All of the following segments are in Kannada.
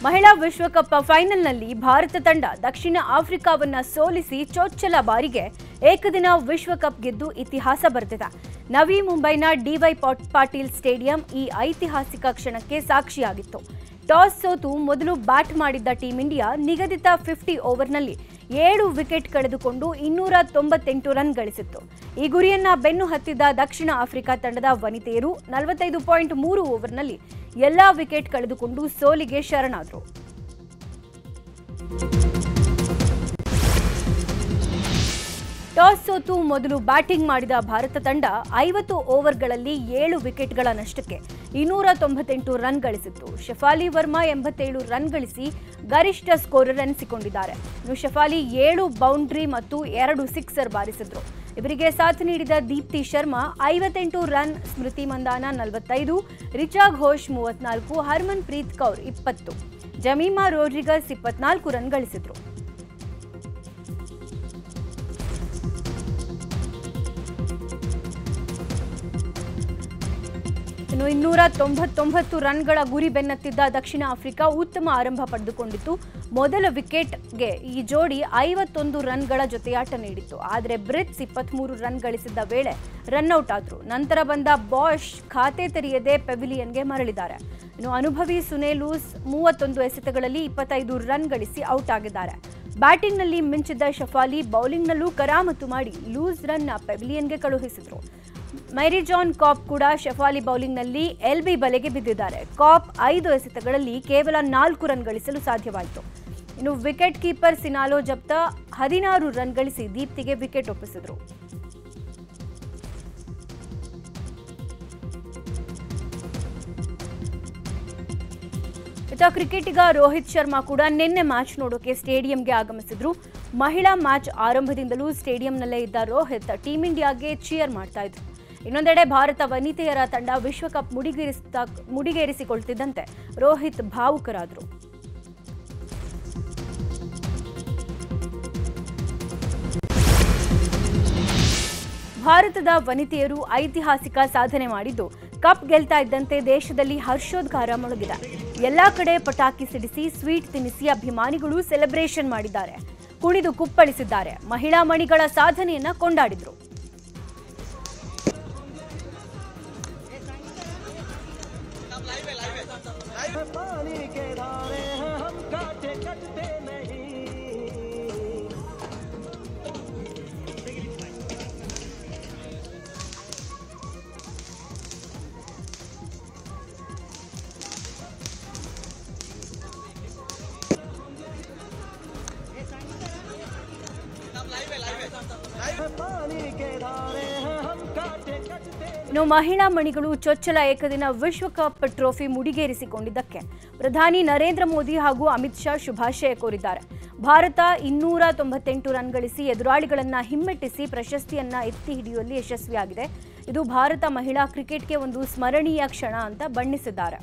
ಮಹಿಳಾ ವಿಶ್ವಕಪ್ ಫೈನಲ್ನಲ್ಲಿ ಭಾರತ ತಂಡ ದಕ್ಷಿಣ ಆಫ್ರಿಕಾವನ್ನ ಸೋಲಿಸಿ ಚೊಚ್ಚಲ ಬಾರಿಗೆ ಏಕದಿನ ವಿಶ್ವಕಪ್ ಗೆದ್ದು ಇತಿಹಾಸ ಬರೆದಿದೆ. ನವಿ ಮುಂಬೈನ ಡಿವೈ ಪಾಟೀಲ್ ಸ್ಟೇಡಿಯಂ ಈ ಐತಿಹಾಸಿಕ ಕ್ಷಣಕ್ಕೆ ಸಾಕ್ಷಿಯಾಗಿತ್ತು. ಟಾಸ್ ಸೋತು ಮೊದಲು ಬ್ಯಾಟ್ ಮಾಡಿದ್ದ ಟೀಂ ಇಂಡಿಯಾ ನಿಗದಿತ 50 ಓವರ್ನಲ್ಲಿ 7 ವಿಕೆಟ್ ಕಳೆದುಕೊಂಡು 298 ರನ್ ಗಳಿಸಿತ್ತು. ಈ ಗುರಿಯನ್ನ ಬೆನ್ನು ಹತ್ತಿದ್ದ ದಕ್ಷಿಣ ಆಫ್ರಿಕಾ ತಂಡದ ವನಿತೆಯರು 45.3 ಓವರ್ನಲ್ಲಿ ಎಲ್ಲಾ ವಿಕೆಟ್ ಕಳೆದುಕೊಂಡು ಸೋಲಿಗೆ ಶರಣಾದರು. ಟಾಸ್ ಸೋತು ಮೊದಲು ಬ್ಯಾಟಿಂಗ್ ಮಾಡಿದ ಭಾರತ ತಂಡ 50 ಓವರ್ಗಳಲ್ಲಿ 7 ವಿಕೆಟ್ಗಳ ನಷ್ಟಕ್ಕೆ 298 ರನ್ ಗಳಿಸಿತ್ತು. ಶಫಾಲಿ ವರ್ಮಾ 87 ರನ್ ಗಳಿಸಿ ಗರಿಷ್ಠ ಸ್ಕೋರರ್ ಎನಿಸಿಕೊಂಡಿದ್ದಾರೆ. ಇನ್ನು ಶಫಾಲಿ 7 ಬೌಂಡ್ರಿ ಮತ್ತು 2 ಸಿಕ್ಸರ್ ಬಾರಿಸಿದ್ರು. ಇವರಿಗೆ ಸಾಥ್ ನೀಡಿದ ದೀಪ್ತಿ ಶರ್ಮಾ 58 ರನ್, ಸ್ಮೃತಿ ಮಂದಾನ 45, ರಿಚಾ ಘೋಷ್ 34, ಹರ್ಮನ್ ಪ್ರೀತ್ ಕೌರ್ 20, ಜಮೀಮಾ ರೋಡ್ರಿಗಸ್ 24 ರನ್ ಗಳಿಸಿದ್ರು. ಇನ್ನು 299 ರನ್ಗಳ ಗುರಿ ಬೆನ್ನತ್ತಿದ್ದ ದಕ್ಷಿಣ ಆಫ್ರಿಕಾ ಉತ್ತಮ ಆರಂಭ ಪಡೆದುಕೊಂಡಿತ್ತು. ಮೊದಲ ವಿಕೆಟ್ಗೆ ಈ ಜೋಡಿ 51 ರನ್ಗಳ ಜೊತೆಯಾಟ ನೀಡಿತ್ತು. ಆದರೆ ಬ್ರಿಟ್ಸ್ 23 ರನ್ ಗಳಿಸಿದ್ದ ವೇಳೆ ರನ್ಔಟ್ ಆದರು. ನಂತರ ಬಂದ ಬಾಷ್ ಖಾತೆ ತೆರೆಯದೆ ಪೆವಿಲಿಯನ್ಗೆ ಮರಳಿದ್ದಾರೆ. ಇನ್ನು ಅನುಭವಿ ಸುನೇಲೂಸ್ 31 ಎಸೆತಗಳಲ್ಲಿ 25 ರನ್ ಗಳಿಸಿ ಔಟ್ ಆಗಿದ್ದಾರೆ. ಬ್ಯಾಟಿಂಗ್ನಲ್ಲಿ ಮಿಂಚಿದ್ದ ಶಫಾಲಿ ಬೌಲಿಂಗ್ನಲ್ಲೂ ಕರಾಮತು ಮಾಡಿ ಲೂಸ್ ರನ್ ಪೆವಿಲಿಯನ್ಗೆ ಕಳುಹಿಸಿದರು. ಮೈರಿಜಾನ್ ಕಾಪ್ ಕೂಡ ಶಫಾಲಿ ಬೌಲಿಂಗ್ನಲ್ಲಿ ಎಲ್ಬಿ ಬಲೆಗೆ ಬಿದ್ದಿದ್ದಾರೆ. ಕಾಪ್ 5 ಎಸೆತಗಳಲ್ಲಿ ಕೇವಲ 4 ರನ್ ಗಳಿಸಲು ಸಾಧ್ಯವಾಯಿತು. ಇನ್ನು ವಿಕೆಟ್ ಕೀಪರ್ ಸಿನಾಲೋ ಜಪ್ತಾ 16 ರನ್ ಗಳಿಸಿ ದೀಪ್ತಿಗೆ ವಿಕೆಟ್ ಒಪ್ಪಿಸಿದರು. ಇತ್ತ ಕ್ರಿಕೆಟಿಗ ರೋಹಿತ್ ಶರ್ಮಾ ಕೂಡ ನಿನ್ನೆ ಮ್ಯಾಚ್ ನೋಡೋಕೆ ಸ್ಟೇಡಿಯಂಗೆ ಆಗಮಿಸಿದ್ರು. ಮಹಿಳಾ ಮ್ಯಾಚ್ ಆರಂಭದಿಂದಲೂ ಸ್ಟೇಡಿಯಂನಲ್ಲೇ ಇದ್ದ ರೋಹಿತ್ ಟೀಂ ಇಂಡಿಯಾಗೆ ಚೀರ್ ಮಾಡ್ತಾ ಇದ್ರು. ಇನ್ನೊಂದೆಡೆ ಭಾರತ ವನಿತೆಯರ ತಂಡ ವಿಶ್ವಕಪ್ ಮುಡಿಗೇರಿಸಿಕೊಳ್ತಿದ್ದಂತೆ ರೋಹಿತ್ ಭಾವುಕರಾದರು. ಭಾರತದ ವನಿತೆಯರು ಐತಿಹಾಸಿಕ ಸಾಧನೆ ಮಾಡಿದ್ದು ಕಪ್ ಗೆಲ್ತಾ ಇದ್ದಂತೆ ದೇಶದಲ್ಲಿ ಹರ್ಷೋದ್ಗಾರ ಮೊಳಗಿದೆ. ಎಲ್ಲಾ ಕಡೆ ಪಟಾಕಿ ಸಿಡಿಸಿ ಸ್ವೀಟ್ ತಿನ್ನಿಸಿ ಅಭಿಮಾನಿಗಳು ಸೆಲೆಬ್ರೇಷನ್ ಮಾಡಿದ್ದಾರೆ, ಕುಣಿದು ಕುಪ್ಪಳಿಸಿದ್ದಾರೆ. ಮಹಿಳಾ ಮಣಿಗಳ ಸಾಧನೆಯನ್ನ ಕೊಂಡಾಡಿದ್ರು. ಇನ್ನು ಮಹಿಳಾ ಮಣಿಗಳು ಚೊಚ್ಚಲ ಏಕದಿನ ವಿಶ್ವಕಪ್ ಟ್ರೋಫಿ ಮುಡಿಗೇರಿಸಿಕೊಂಡಿದ್ದಕ್ಕೆ ಪ್ರಧಾನಿ ನರೇಂದ್ರ ಮೋದಿ ಹಾಗೂ ಅಮಿತ್ ಶಾ ಶುಭಾಶಯ ಕೋರಿದ್ದಾರೆ. ಭಾರತ 298 ರನ್ ಗಳಿಸಿ ಎದುರಾಳಿಗಳನ್ನ ಹಿಮ್ಮೆಟ್ಟಿಸಿ ಪ್ರಶಸ್ತಿಯನ್ನ ಎತ್ತಿ ಹಿಡಿಯುವಲ್ಲಿ ಯಶಸ್ವಿಯಾಗಿದೆ. ಇದು ಭಾರತ ಮಹಿಳಾ ಕ್ರಿಕೆಟ್ಗೆ ಒಂದು ಸ್ಮರಣೀಯ ಕ್ಷಣ ಅಂತ ಬಣ್ಣಿಸಿದ್ದಾರೆ.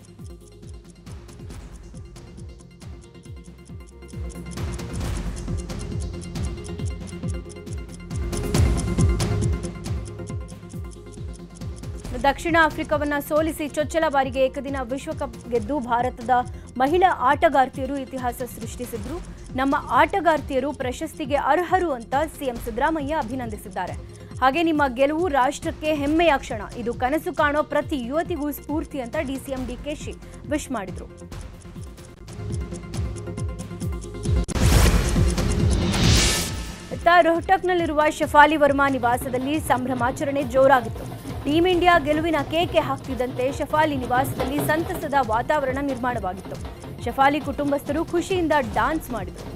ದಕ್ಷಿಣ ಆಫ್ರಿಕಾವನ್ನ ಸೋಲಿಸಿ ಚೊಚ್ಚಲ ಬಾರಿಗೆ ಏಕದಿನ ವಿಶ್ವಕಪ್ ಗೆದ್ದು ಭಾರತದ ಮಹಿಳಾ ಆಟಗಾರ್ತಿಯರು ಇತಿಹಾಸ ಸೃಷ್ಟಿಸಿದ್ರು. ನಮ್ಮ ಆಟಗಾರ್ತಿಯರು ಪ್ರಶಸ್ತಿಗೆ ಅರ್ಹರು ಅಂತ ಸಿಎಂ ಸಿದ್ದರಾಮಯ್ಯ ಅಭಿನಂದಿಸಿದ್ದಾರೆ. ಹಾಗೆ ನಿಮ್ಮ ಗೆಲುವು ರಾಷ್ಟ್ರಕ್ಕೆ ಹೆಮ್ಮೆಯ ಕ್ಷಣ, ಇದು ಕನಸು ಕಾಣೋ ಪ್ರತಿ ಯುವತಿಗೂ ಸ್ಫೂರ್ತಿ ಅಂತ ಡಿಸಿಎಂ ಡಿಕೆಶಿ ವಿಶ್ ಮಾಡಿದ್ರು. ರೋಹ್ಟಕ್ನಲ್ಲಿರುವ ಶಫಾಲಿ ವರ್ಮಾ ನಿವಾಸದಲ್ಲಿ ಸಂಭ್ರಮಾಚರಣೆ ಜೋರಾಗಿತ್ತು. ಟೀಂ ಇಂಡಿಯಾ ಗೆಲುವಿನ ಕೇಕೆ ಹಾಕ್ತಿದ್ದಂತೆ ಶಫಾಲಿ ನಿವಾಸದಲ್ಲಿ ಸಂತಸದ ವಾತಾವರಣ ನಿರ್ಮಾಣವಾಗಿತ್ತು. ಶಫಾಲಿ ಕುಟುಂಬಸ್ಥರು ಖುಷಿಯಿಂದ ಡ್ಯಾನ್ಸ್ ಮಾಡಿದರು.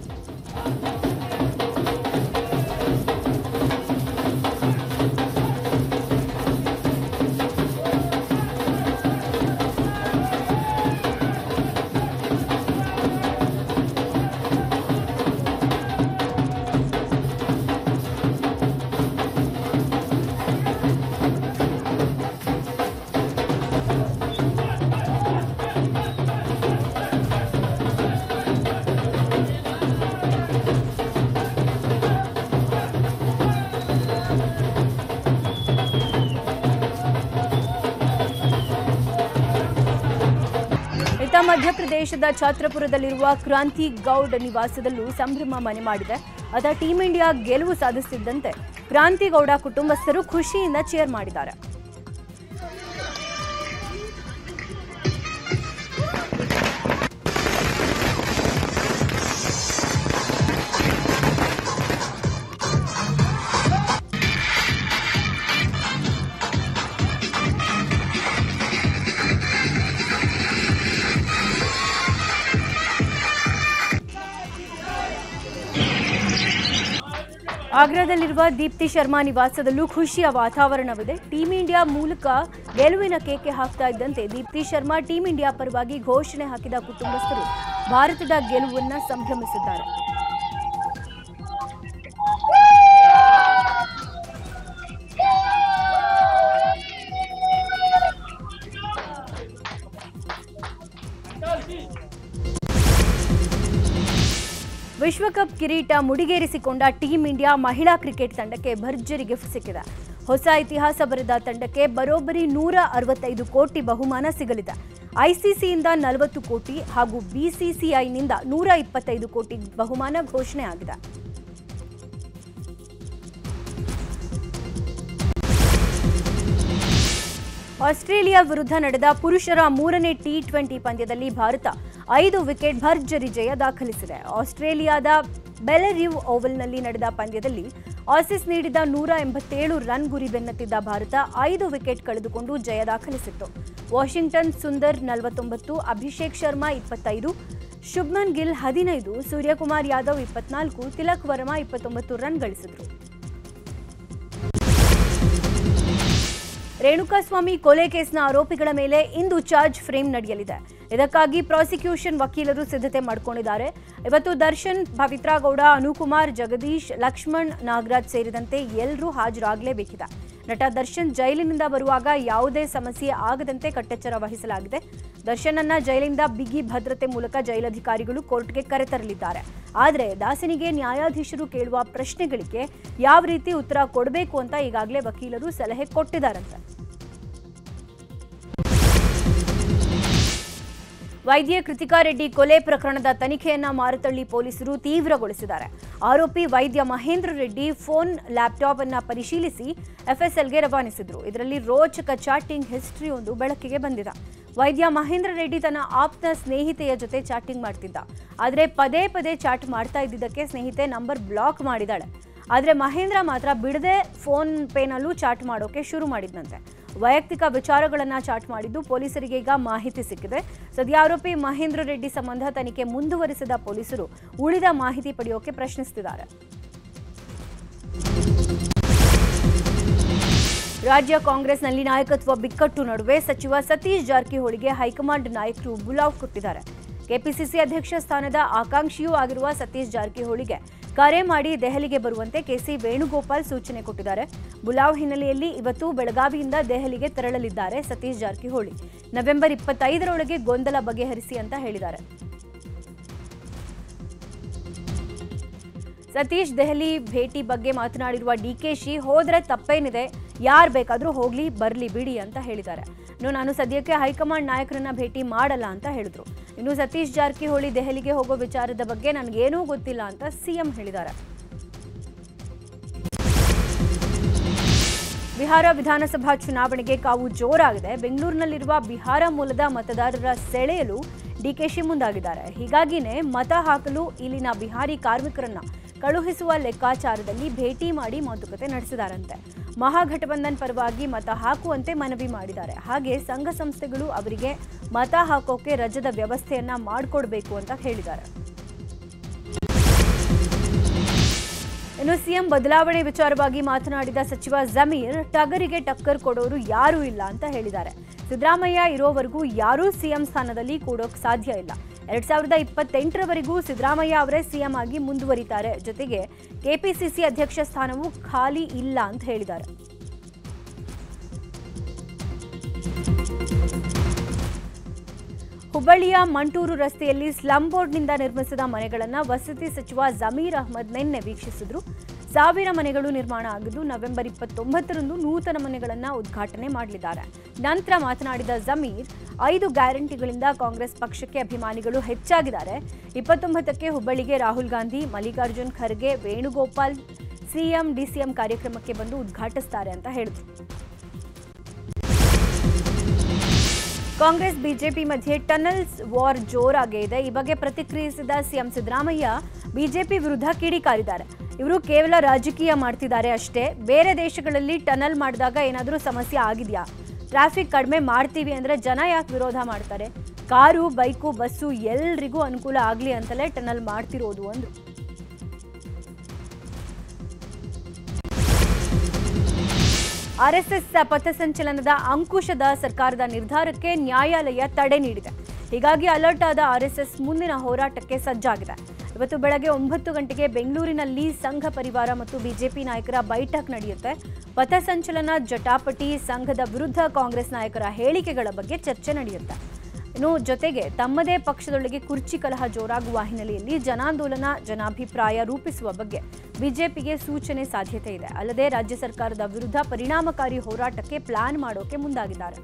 ಇತ್ತ ಮಧ್ಯಪ್ರದೇಶದ ಛತ್ರಪುರದಲ್ಲಿರುವ ಕ್ರಾಂತಿ ಗೌಡ್ ನಿವಾಸದಲ್ಲೂ ಸಂಭ್ರಮ ಮನೆ ಮಾಡಿದೆ. ಅದ ಟೀಂ ಇಂಡಿಯಾ ಗೆಲುವು ಸಾಧಿಸುತ್ತಿದ್ದಂತೆ ಕ್ರಾಂತಿಗೌಡ ಕುಟುಂಬಸ್ಥರು ಖುಷಿಯಿಂದ ಚೇರ್ ಮಾಡಿದ್ದಾರೆ. ಆಗ್ರಾದಲ್ಲಿರುವ ದೀಪ್ತಿ ಶರ್ಮಾ ನಿವಾಸದಲ್ಲೂ ಖುಷಿಯ ವಾತಾವರಣವಿದೆ. ಟೀಂ ಇಂಡಿಯಾ ಮೂಲಕ ಗೆಲುವಿನ ಕೇಕೆ ಹಾಕ್ತಾ ಇದ್ದಂತೆ ದೀಪ್ತಿ ಶರ್ಮಾ ಟೀಂ ಇಂಡಿಯಾ ಪರವಾಗಿ ಘೋಷಣೆ ಹಾಕಿದ ಕುಟುಂಬಸ್ಥರು ಭಾರತದ ಗೆಲುವನ್ನು ಸಂಭ್ರಮಿಸಿದ್ದಾರೆ. ವಿಶ್ವಕಪ್ ಕಿರೀಟ ಮುಡಿಗೇರಿಸಿಕೊಂಡ ಟೀಂ ಇಂಡಿಯಾ ಮಹಿಳಾ ಕ್ರಿಕೆಟ್ ತಂಡಕ್ಕೆ ಭರ್ಜರಿ ಗಿಫ್ಟ್ ಸಿಕ್ಕಿದೆ. ಹೊಸ ಇತಿಹಾಸ ಬರೆದ ತಂಡಕ್ಕೆ ಬರೋಬ್ಬರಿ 165 ಕೋಟಿ ಬಹುಮಾನ ಸಿಗಲಿದೆ. ಐಸಿಸಿಯಿಂದ 40 ಕೋಟಿ ಹಾಗೂ ಬಿಸಿಸಿಐನಿಂದ 125 ಕೋಟಿ ಬಹುಮಾನ ಘೋಷಣೆ ಆಗಿದೆ. ಆಸ್ಟ್ರೇಲಿಯಾ ವಿರುದ್ಧ ನಡೆದ ಪುರುಷರ 3ನೇ ಟಿ20 ಪಂದ್ಯದಲ್ಲಿ ಭಾರತ 5 ವಿಕೆಟ್ ಭರ್ಜರಿ ಜಯ ದಾಖಲಿಸಿದೆ. ಆಸ್ಟ್ರೇಲಿಯಾದ ಬೆಲೆರಿವ್ ಓವಲ್ನಲ್ಲಿ ನಡೆದ ಪಂದ್ಯದಲ್ಲಿ ಆಸೀಸ್ ನೀಡಿದ 187 ರನ್ ಗುರಿ ಬೆನ್ನತ್ತಿದ್ದ ಭಾರತ 5 ವಿಕೆಟ್ ಕಳೆದುಕೊಂಡು ಜಯ ದಾಖಲಿಸಿತ್ತು. ವಾಷಿಂಗ್ಟನ್ ಸುಂದರ್ 49, ಅಭಿಷೇಕ್ ಶರ್ಮಾ 25, ಶುಭ್ಮನ್ ಗಿಲ್ 15, ಸೂರ್ಯಕುಮಾರ್ ಯಾದವ್ 24, ತಿಲಕ್ ವರ್ಮಾ 29 ರನ್ ಗಳಿಸಿದರು. ರೇಣುಕಾಸ್ವಾಮಿ ಕೊಲೆ ಕೇಸ್ನ ಆರೋಪಿಗಳ ಮೇಲೆ ಇಂದು ಚಾರ್ಜ್ ಫ್ರೇಮ್ ನಡೆಯಲಿದೆ. ಇದಕ್ಕಾಗಿ ಪ್ರಾಸಿಕ್ಯೂಷನ್ ವಕೀಲರು ಸಿದ್ಧತೆ ಮಾಡಿಕೊಂಡಿದ್ದಾರೆ. ಇವತ್ತು ದರ್ಶನ್, ಪವಿತ್ರಾ ಗೌಡ, ಅನುಕುಮಾರ್, ಜಗದೀಶ್, ಲಕ್ಷ್ಮಣ್, ನಾಗರಾಜ್ ಸೇರಿದಂತೆ ಎಲ್ಲರೂ ಹಾಜರಾಗಲೇಬೇಕಿದೆ. ನಟ ದರ್ಶನ್ ಜೈಲಿನಿಂದ ಬರುವಾಗ ಯಾವುದೇ ಸಮಸ್ಯೆ ಆಗದಂತೆ ಕಟ್ಟೆಚ್ಚರ ವಹಿಸಲಾಗಿದೆ. ದರ್ಶನ್ ಅನ್ನ ಜೈಲಿನಿಂದ ಬಿಗಿ ಭದ್ರತೆ ಮೂಲಕ ಜೈಲಧಿಕಾರಿಗಳು ಕೋರ್ಟ್ಗೆ ಕರೆತರಲಿದ್ದಾರೆ. ಆದರೆ ದಾಸನಿಗೆ ನ್ಯಾಯಾಧೀಶರು ಕೇಳುವ ಪ್ರಶ್ನೆಗಳಿಗೆ ಯಾವ ರೀತಿ ಉತ್ತರ ಕೊಡಬೇಕು ಅಂತ ಈಗಾಗಲೇ ವಕೀಲರು ಸಲಹೆ ಕೊಟ್ಟಿದ್ದಾರಂತೆ. ವೈದ್ಯ ಕೃತಿಕಾ ರೆಡ್ಡಿ ಕೊಲೆ ಪ್ರಕರಣದ ತನಿಖೆಯನ್ನ ಮಾರತಳ್ಳಿ ಪೊಲೀಸರು ತೀವ್ರಗೊಳಿಸಿದ್ದಾರೆ. ಆರೋಪಿ ವೈದ್ಯ ಮಹೇಂದ್ರ ರೆಡ್ಡಿ ಫೋನ್, ಲ್ಯಾಪ್ಟಾಪ್ ಅನ್ನ ಪರಿಶೀಲಿಸಿ ಎಫ್ಎಸ್ಎಲ್ಗೆ ರವಾನಿಸಿದ್ರು. ಇದರಲ್ಲಿ ರೋಚಕ ಚಾಟಿಂಗ್ ಹಿಸ್ಟರಿ ಒಂದು ಬೆಳಕಿಗೆ ಬಂದಿದೆ. ವೈದ್ಯ ಮಹೇಂದ್ರ ರೆಡ್ಡಿ ತನ್ನ ಆಪ್ತ ಸ್ನೇಹಿತೆಯ ಜೊತೆ ಚಾಟಿಂಗ್ ಮಾಡ್ತಿದ್ದ. ಆದರೆ ಪದೇ ಪದೇ ಚಾಟ್ ಮಾಡ್ತಾ ಇದ್ದಿದ್ದಕ್ಕೆ ಸ್ನೇಹಿತೆ ನಂಬರ್ ಬ್ಲಾಕ್ ಮಾಡಿದಾಳೆ. ಆದರೆ ಮಹೇಂದ್ರ ಮಾತ್ರ ಬಿಡದೆ ಫೋನ್ ಪೇನಲ್ಲೂ ಚಾಟ್ ಮಾಡೋಕೆ ಶುರು ಮಾಡಿದ್ನಂತೆ. ವೈಯಕ್ತಿಕ ವಿಚಾರಗಳನ್ನ ಚಾಟ್ ಮಾಡಿದ್ದು ಪೊಲೀಸರಿಗೆ ಈಗ ಮಾಹಿತಿ ಸಿಕ್ಕಿದೆ. ಸದ್ಯ ಆರೋಪಿ ಮಹೇಂದ್ರ ರೆಡ್ಡಿ ಸಂಬಂಧ ತನಿಖೆ ಮುಂದುವರಿಸಿದ ಪೊಲೀಸರು ಉಳಿದ ಮಾಹಿತಿ ಪಡೆಯೋಕೆ ಪ್ರಶ್ನಿಸುತ್ತಿದ್ದಾರೆ. ರಾಜ್ಯ ಕಾಂಗ್ರೆಸ್ನಲ್ಲಿ ನಾಯಕತ್ವ ಬಿಕ್ಕಟ್ಟು ನಡುವೆ ಸಚಿವ ಸತೀಶ್ ಜಾರಕಿಹೊಳಿಗೆ ಹೈಕಮಾಂಡ್ ನಾಯಕರು ಬುಲಾವ್ ಕೊಟ್ಟಿದ್ದಾರೆ. ಕೆಪಿಸಿಸಿ ಅಧ್ಯಕ್ಷ ಸ್ಥಾನದ ಆಕಾಂಕ್ಷಿಯೂ ಆಗಿರುವ ಸತೀಶ್ ಜಾರಕಿಹೊಳಿಗೆ ಕರೆ ಮಾಡಿ ದೆಹಲಿಗೆ ಬರುವಂತೆ ಕೆಸಿ ವೇಣುಗೋಪಾಲ್ ಸೂಚನೆ ಕೊಟ್ಟಿದ್ದಾರೆ. ಬುಲಾವ್ ಹಿನ್ನೆಲೆಯಲ್ಲಿ ಇವತ್ತು ಬೆಳಗಾವಿಯಿಂದ ದೆಹಲಿಗೆ ತೆರಳಲಿದ್ದಾರೆ ಸತೀಶ್ ಜಾರಕಿಹೊಳಿ. ನವೆಂಬರ್ 25ರೊಳಗೆ ಗೊಂದಲ ಬಗೆಹರಿಸಿ ಅಂತ ಹೇಳಿದ್ದಾರೆ. ಸತೀಶ್ ದೆಹಲಿ ಭೇಟಿ ಬಗ್ಗೆ ಮಾತನಾಡಿರುವ ಡಿಕೆಶಿ, ಹೋದ್ರೆ ತಪ್ಪೇನಿದೆ, ಯಾರು ಬೇಕಾದರೂ ಹೋಗ್ಲಿ ಬರ್ಲಿ ಬಿಡಿ ಅಂತ ಹೇಳಿದ್ದಾರೆ. ನಾನು ಸದ್ಯಕ್ಕೆ ಹೈಕಮಾಂಡ್ ನಾಯಕರನ್ನ ಭೇಟಿ ಮಾಡಲ್ಲ ಅಂತ ಹೇಳಿದ್ರು. ಇನ್ನು ಸತೀಶ್ ಜಾರಕಿಹೊಳಿ ದೆಹಲಿಗೆ ಹೋಗೋ ವಿಚಾರದ ಬಗ್ಗೆ ನನಗೇನೂ ಗೊತ್ತಿಲ್ಲ ಅಂತ ಸಿಎಂ ಹೇಳಿದ್ದಾರೆ. ಬಿಹಾರ ವಿಧಾನಸಭಾ ಚುನಾವಣೆಗೆ ಕಾವು ಜೋರಾಗಿದೆ. ಬೆಂಗಳೂರಿನಲ್ಲಿರುವ ಬಿಹಾರ ಮೂಲದ ಮತದಾರರ ಸೆಳೆಯಲು ಡಿಕೆಶಿ ಮುಂದಾಗಿದ್ದಾರೆ. ಹೀಗಾಗಿನೇ ಮತ ಹಾಕಲು ಇಲ್ಲಿನ ಬಿಹಾರಿ ಕಾರ್ಮಿಕರನ್ನ ಕಳುಹಿಸುವ ಲೆಕ್ಕಾಚಾರದಲ್ಲಿ ಭೇಟಿ ಮಾಡಿ ಮಾತುಕತೆ ನಡೆಸಿದಾರಂತೆ. ಮಹಾಗಠಬಂಧನ್ ಪರವಾಗಿ ಮತ ಹಾಕುವಂತೆ ಮನವಿ ಮಾಡಿದ್ದಾರೆ. ಹಾಗೆ ಸಂಘ ಸಂಸ್ಥೆಗಳು ಅವರಿಗೆ ಮತ ಹಾಕೋಕೆ ರಜದ ವ್ಯವಸ್ಥೆಯನ್ನ ಮಾಡಿಕೊಡ್ಬೇಕು ಅಂತ ಹೇಳಿದ್ದಾರೆ. ಇನ್ನು ಸಿಎಂ ಬದಲಾವಣೆ ವಿಚಾರವಾಗಿ ಮಾತನಾಡಿದ ಸಚಿವ ಜಮೀರ್, ಟಗರಿಗೆ ಟಕ್ಕರ್ ಕೊಡೋರು ಯಾರೂ ಇಲ್ಲ ಅಂತ ಹೇಳಿದ್ದಾರೆ. ಸಿದ್ದರಾಮಯ್ಯ ಇರೋವರೆಗೂ ಯಾರೂ ಸಿಎಂ ಸ್ಥಾನದಲ್ಲಿ ಕೂಡೋಕ್ ಸಾಧ್ಯ ಇಲ್ಲ. 2028ರವರೆಗೂ ಸಿದ್ದರಾಮಯ್ಯ ಅವರೇ ಸಿಎಂ ಆಗಿ ಮುಂದುವರಿತಾರೆ. ಜೊತೆಗೆ ಕೆಪಿಸಿಸಿ ಅಧ್ಯಕ್ಷ ಸ್ಥಾನವೂ ಖಾಲಿ ಇಲ್ಲ ಅಂತ ಹೇಳಿದ್ದಾರೆ. ಹುಬ್ಬಳ್ಳಿಯ ಮಂಟೂರು ರಸ್ತೆಯಲ್ಲಿ ಸ್ಲಂ ಬೋರ್ಡ್ನಿಂದ ನಿರ್ಮಿಸಿದ ಮನೆಗಳನ್ನು ವಸತಿ ಸಚಿವ ಜಮೀರ್ ಅಹ್ಮದ್ ನಿನ್ನೆ ವೀಕ್ಷಿಸಿದರು. 1000 ಮನೆಗಳು ನಿರ್ಮಾಣ ಆಗಿದ್ದು ನವೆಂಬರ್ 29ರಂದು ನೂತನ ಮನೆಗಳನ್ನು ಉದ್ಘಾಟನೆ ಮಾಡಲಿದ್ದಾರೆ. ನಂತರ ಮಾತನಾಡಿದ ಜಮೀರ್, 5 ಗ್ಯಾರಂಟಿಗಳಿಂದ ಕಾಂಗ್ರೆಸ್ ಪಕ್ಷಕ್ಕೆ ಅಭಿಮಾನಿಗಳು ಹೆಚ್ಚಾಗಿದ್ದಾರೆ. 29ಕ್ಕೆ ಹುಬ್ಬಳ್ಳಿಗೆ ರಾಹುಲ್ ಗಾಂಧಿ, ಮಲ್ಲಿಕಾರ್ಜುನ್ ಖರ್ಗೆ, ವೇಣುಗೋಪಾಲ್ ಸಿಎಂ ಡಿಸಿಎಂ ಕಾರ್ಯಕ್ರಮಕ್ಕೆ ಬಂದು ಉದ್ಘಾಟಿಸುತ್ತಾರೆ ಅಂತ ಹೇಳಿದರು. ಕಾಂಗ್ರೆಸ್ ಬಿಜೆಪಿ ಮಧ್ಯೆ ಟನಲ್ಸ್ ವಾರ್ ಜೋರಾಗೇ ಇದೆ. ಈ ಬಗ್ಗೆ ಪ್ರತಿಕ್ರಿಯಿಸಿದ ಸಿಎಂ ಸಿದ್ದರಾಮಯ್ಯ ಬಿಜೆಪಿ ವಿರುದ್ಧ ಕಿಡಿಕಾರಿದ್ದಾರೆ. ಇವರು ಕೇವಲ ರಾಜಕೀಯ ಮಾಡ್ತಿದ್ದಾರೆ ಅಷ್ಟೇ. ಬೇರೆ ದೇಶಗಳಲ್ಲಿ ಟನಲ್ ಮಾಡಿದಾಗ ಏನಾದರೂ ಸಮಸ್ಯೆ ಆಗಿದೆಯಾ? ಟ್ರಾಫಿಕ್ ಕಡಿಮೆ ಮಾಡ್ತೀವಿ ಅಂದರೆ ಜನ ಯಾಕೆ ವಿರೋಧ ಮಾಡ್ತಾರೆ? ಕಾರು, ಬೈಕು, ಬಸ್ಸು ಎಲ್ರಿಗೂ ಅನುಕೂಲ ಆಗಲಿ ಅಂತಲೇ ಟನಲ್ ಮಾಡ್ತಿರೋದು ಅಂದರು. ಆರ್ಎಸ್ಎಸ್ ಪಥಸಂಚಲನದ ಅಂಕುಶದ ಸರ್ಕಾರದ ನಿರ್ಧಾರಕ್ಕೆ ನ್ಯಾಯಾಲಯ ತಡೆ ನೀಡಿದೆ. ಹೀಗಾಗಿ ಅಲರ್ಟ್ ಆದ ಆರ್ಎಸ್ಎಸ್ ಮುಂದಿನ ಹೋರಾಟಕ್ಕೆ ಸಜ್ಜಾಗಿದೆ. ಇವತ್ತು ಬೆಳಗ್ಗೆ 9 ಗಂಟೆಗೆ ಬೆಂಗಳೂರಿನಲ್ಲಿ ಸಂಘ ಪರಿವಾರ ಮತ್ತು ಬಿಜೆಪಿ ನಾಯಕರ ಬೈಠಕ್ ನಡೆಯುತ್ತೆ. ಪಥಸಂಚಲನ ಜಟಾಪಟಿ, ಸಂಘದ ವಿರುದ್ಧ ಕಾಂಗ್ರೆಸ್ ನಾಯಕರ ಹೇಳಿಕೆಗಳ ಬಗ್ಗೆ ಚರ್ಚೆ ನಡೆಯುತ್ತೆ. ಇನ್ನು ಜೊತೆಗೆ ತಮ್ಮದೇ ಪಕ್ಷದೊಳಗೆ ಕುರ್ಚಿ ಕಲಹ ಜೋರಾಗುವ ಹಿನ್ನೆಲೆಯಲ್ಲಿ ಜನಾಂದೋಲನ, ಜನಾಭಿಪ್ರಾಯ ರೂಪಿಸುವ ಬಗ್ಗೆ ಬಿಜೆಪಿಗೆ ಸೂಚನೆ ಸಾಧ್ಯತೆ ಇದೆ. ಅಲ್ಲದೆ ರಾಜ್ಯ ಸರ್ಕಾರದ ವಿರುದ್ಧ ಪರಿಣಾಮಕಾರಿ ಹೋರಾಟಕ್ಕೆ ಪ್ಲಾನ್ ಮಾಡೋಕೆ ಮುಂದಾಗಿದ್ದಾರೆ.